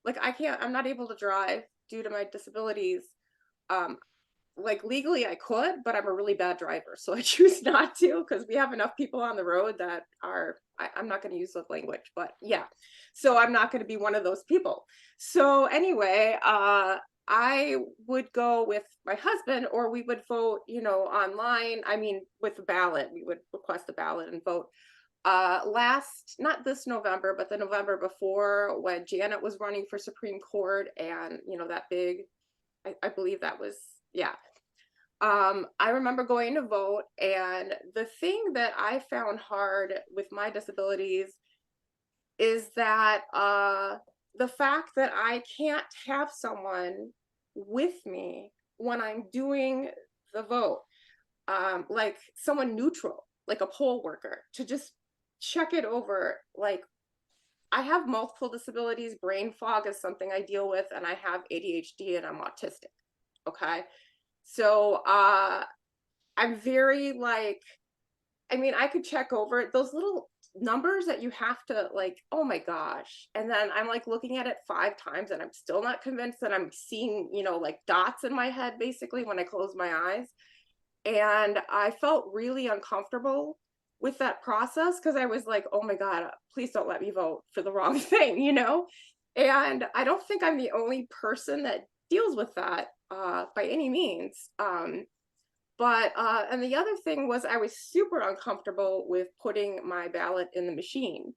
like I'm not able to drive due to my disabilities. like legally I could, but I'm a really bad driver. So I choose not to because we have enough people on the road that are, I'm not going to use the language, but yeah. So I'm not going to be one of those people. So anyway, I would go with my husband, or we would vote, you know, online. I mean, with a ballot, we would request a ballot and vote. Not this November, but the November before, when Janet was running for Supreme Court, and you know, that big, I believe that was, yeah. I remember going to vote, and the thing that I found hard with my disabilities is that the fact that I can't have someone with me when I'm doing the vote, like someone neutral, like a poll worker, to just check it over. Like, I have multiple disabilities. Brain fog is something I deal with, and I have ADHD and I'm autistic. Okay. So I'm very like, I mean, I could check over those little numbers that you have to like, oh my gosh. And then I'm like looking at it 5 times and I'm still not convinced that I'm seeing, you know, like dots in my head basically when I close my eyes. And I felt really uncomfortable with that process because I was like, oh my God, please don't let me vote for the wrong thing, you know? And I don't think I'm the only person that deals with that by any means. And the other thing was I was super uncomfortable with putting my ballot in the machine.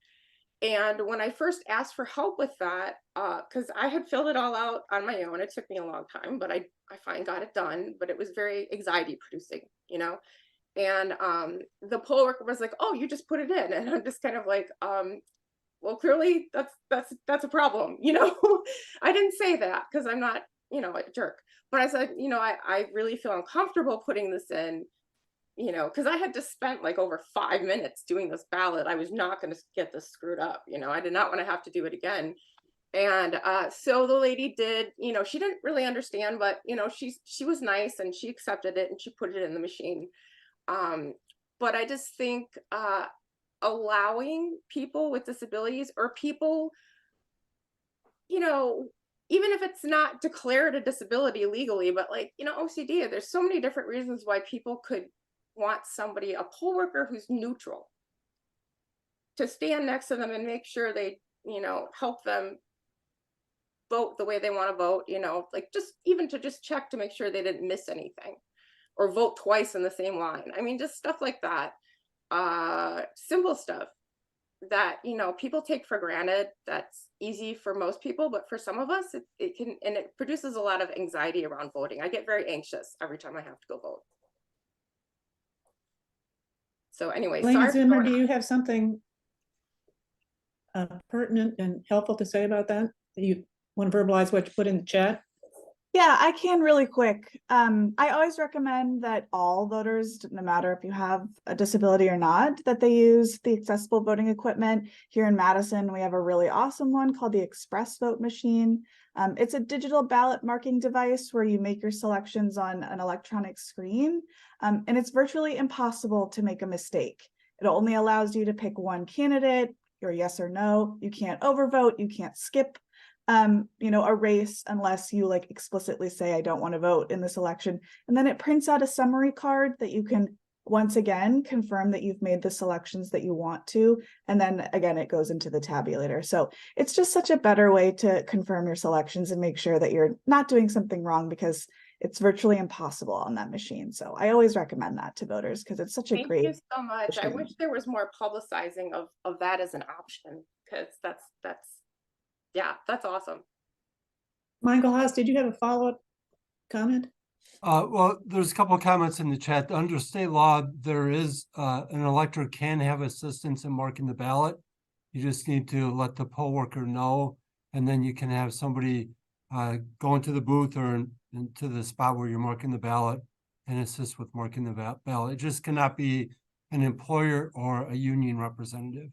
And when I first asked for help with that, because I had filled it all out on my own, it took me a long time, but I finally got it done, but it was very anxiety producing, you know? And the poll worker was like, oh, you just put it in. And I'm just kind of like, well, clearly that's a problem, you know? I didn't say that because I'm not, you know, a jerk. But I said, you know, I really feel uncomfortable putting this in, you know, because I had to spend like over 5 minutes doing this ballot. I was not going to get this screwed up. You know, I did not want to have to do it again. And so the lady did, you know, she didn't really understand, but, you know, she was nice and she accepted it and she put it in the machine. But I just think allowing people with disabilities or people, you know, even if it's not declared a disability legally, but like, you know, OCD, there's so many different reasons why people could want somebody, a poll worker who's neutral, to stand next to them and make sure they, you know, help them vote the way they want to vote, you know, like just even to just check to make sure they didn't miss anything or vote twice in the same line. I mean, just stuff like that. Simple stuff that, you know, people take for granted. That's easy for most people, but for some of us, it can, and it produces a lot of anxiety around voting. I get very anxious every time I have to go vote. So anyway, Elena sorry. Zimmer, do you have something pertinent and helpful to say about that? You want to verbalize what you put in the chat? Yeah, I can really quick. I always recommend that all voters, no matter if you have a disability or not, that they use the accessible voting equipment. Here in Madison, we have a really awesome one called the Express Vote Machine. It's a digital ballot marking device where you make your selections on an electronic screen, and it's virtually impossible to make a mistake. It only allows you to pick one candidate, your yes or no. You can't overvote, you can't skip you know, a race unless you like explicitly say, I don't want to vote in this election. And then it prints out a summary card that you can once again confirm that you've made the selections that you want to. And then again, it goes into the tabulator. So it's just such a better way to confirm your selections and make sure that you're not doing something wrong, because it's virtually impossible on that machine. So I always recommend that to voters because it's such a great. Thank you so much. I wish there was more publicizing of that as an option, because that's yeah, that's awesome. Michael Haas, did you have a follow-up comment? Well, there's a couple of comments in the chat. Under state law, there is an elector can have assistance in marking the ballot. You just need to let the poll worker know, and then you can have somebody go into the booth or into the spot where you're marking the ballot and assist with marking the ballot. It just cannot be an employer or a union representative.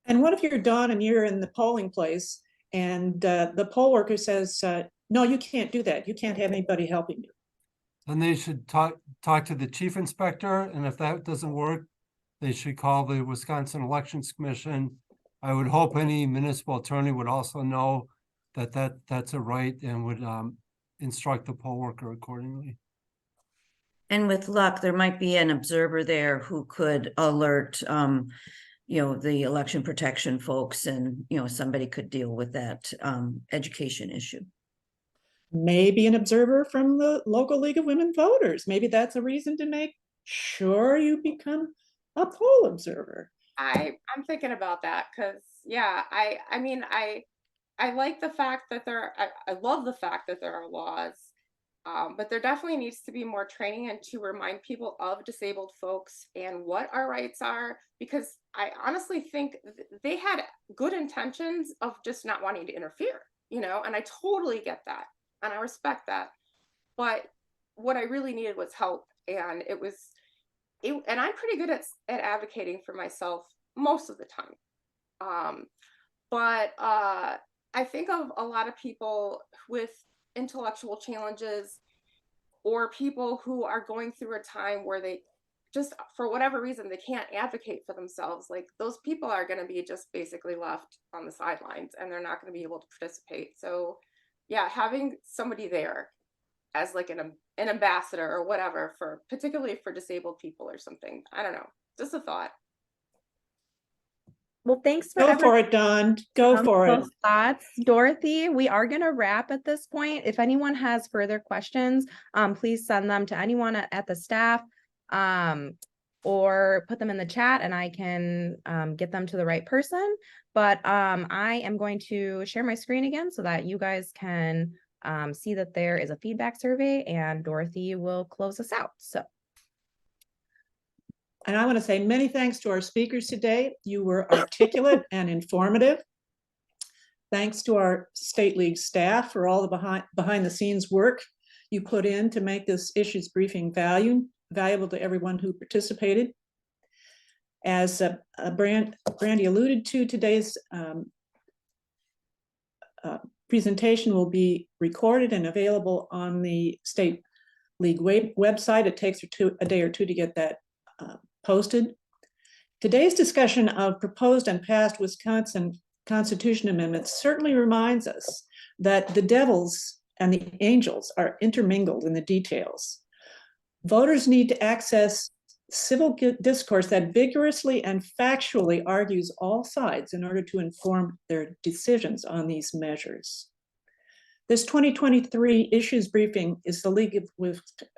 And what if you're Dawn and you're in the polling place and the poll worker says, no, you can't do that. You can't have anybody helping you. Then they should talk to the chief inspector. And if that doesn't work, they should call the Wisconsin Elections Commission. I would hope any municipal attorney would also know that that's a right and would instruct the poll worker accordingly. And with luck, there might be an observer there who could alert, the election protection folks, and, somebody could deal with that, education issue. Maybe an observer from the local League of Women Voters. Maybe that's a reason to make sure you become a poll observer. I'm thinking about that because I mean I like the fact that I love the fact that there are laws, but there definitely needs to be more training and to remind people of disabled folks and what our rights are, because I honestly think they had good intentions of just not wanting to interfere, and I totally get that and I respect that, but what I really needed was help, and and I'm pretty good at advocating for myself most of the time. But I think of a lot of people with intellectual challenges or people who are going through a time where they just, for whatever reason, they can't advocate for themselves. Like, those people are going to be just basically left on the sidelines and they're not going to be able to participate. So yeah, having somebody there as like an ambassador or whatever, for particularly for disabled people or something. I don't know. Just a thought. Well, thanks for Go for it, Dawn. Go for it. those thoughts, Dorothy. We are going to wrap at this point. If anyone has further questions, please send them to anyone at the staff, or put them in the chat and I can get them to the right person. But I am going to share my screen again so that you guys can see that there is a feedback survey, and Dorothy will close us out. So. And I want to say many thanks to our speakers today. You were articulate and informative. Thanks to our State League staff for all the behind the scenes work you put in to make this issues briefing valuable to everyone who participated. As Brandy alluded to, today's presentation will be recorded and available on the State League website. It takes a day or two to get that posted. Today's discussion of proposed and passed Wisconsin Constitution amendments certainly reminds us that the devils and the angels are intermingled in the details. Voters need to access civil discourse that vigorously and factually argues all sides in order to inform their decisions on these measures. This 2023 issues briefing is the League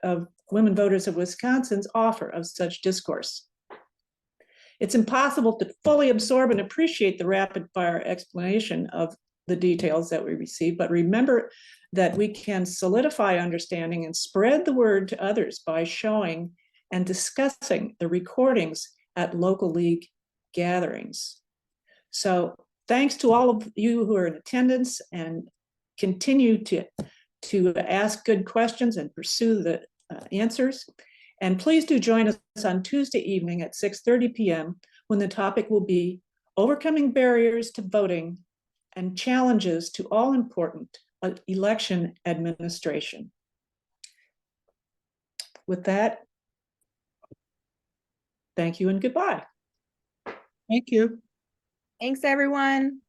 of Women Voters of Wisconsin's offer of such discourse. It's impossible to fully absorb and appreciate the rapid fire explanation of the details that we receive, but remember that we can solidify understanding and spread the word to others by showing and discussing the recordings at local league gatherings. So thanks to all of you who are in attendance, and continue to ask good questions and pursue the answers. And please do join us on Tuesday evening at 6:30 p.m. when the topic will be overcoming barriers to voting and challenges to all important election administration. With that, thank you and goodbye. Thank you. Thanks, everyone.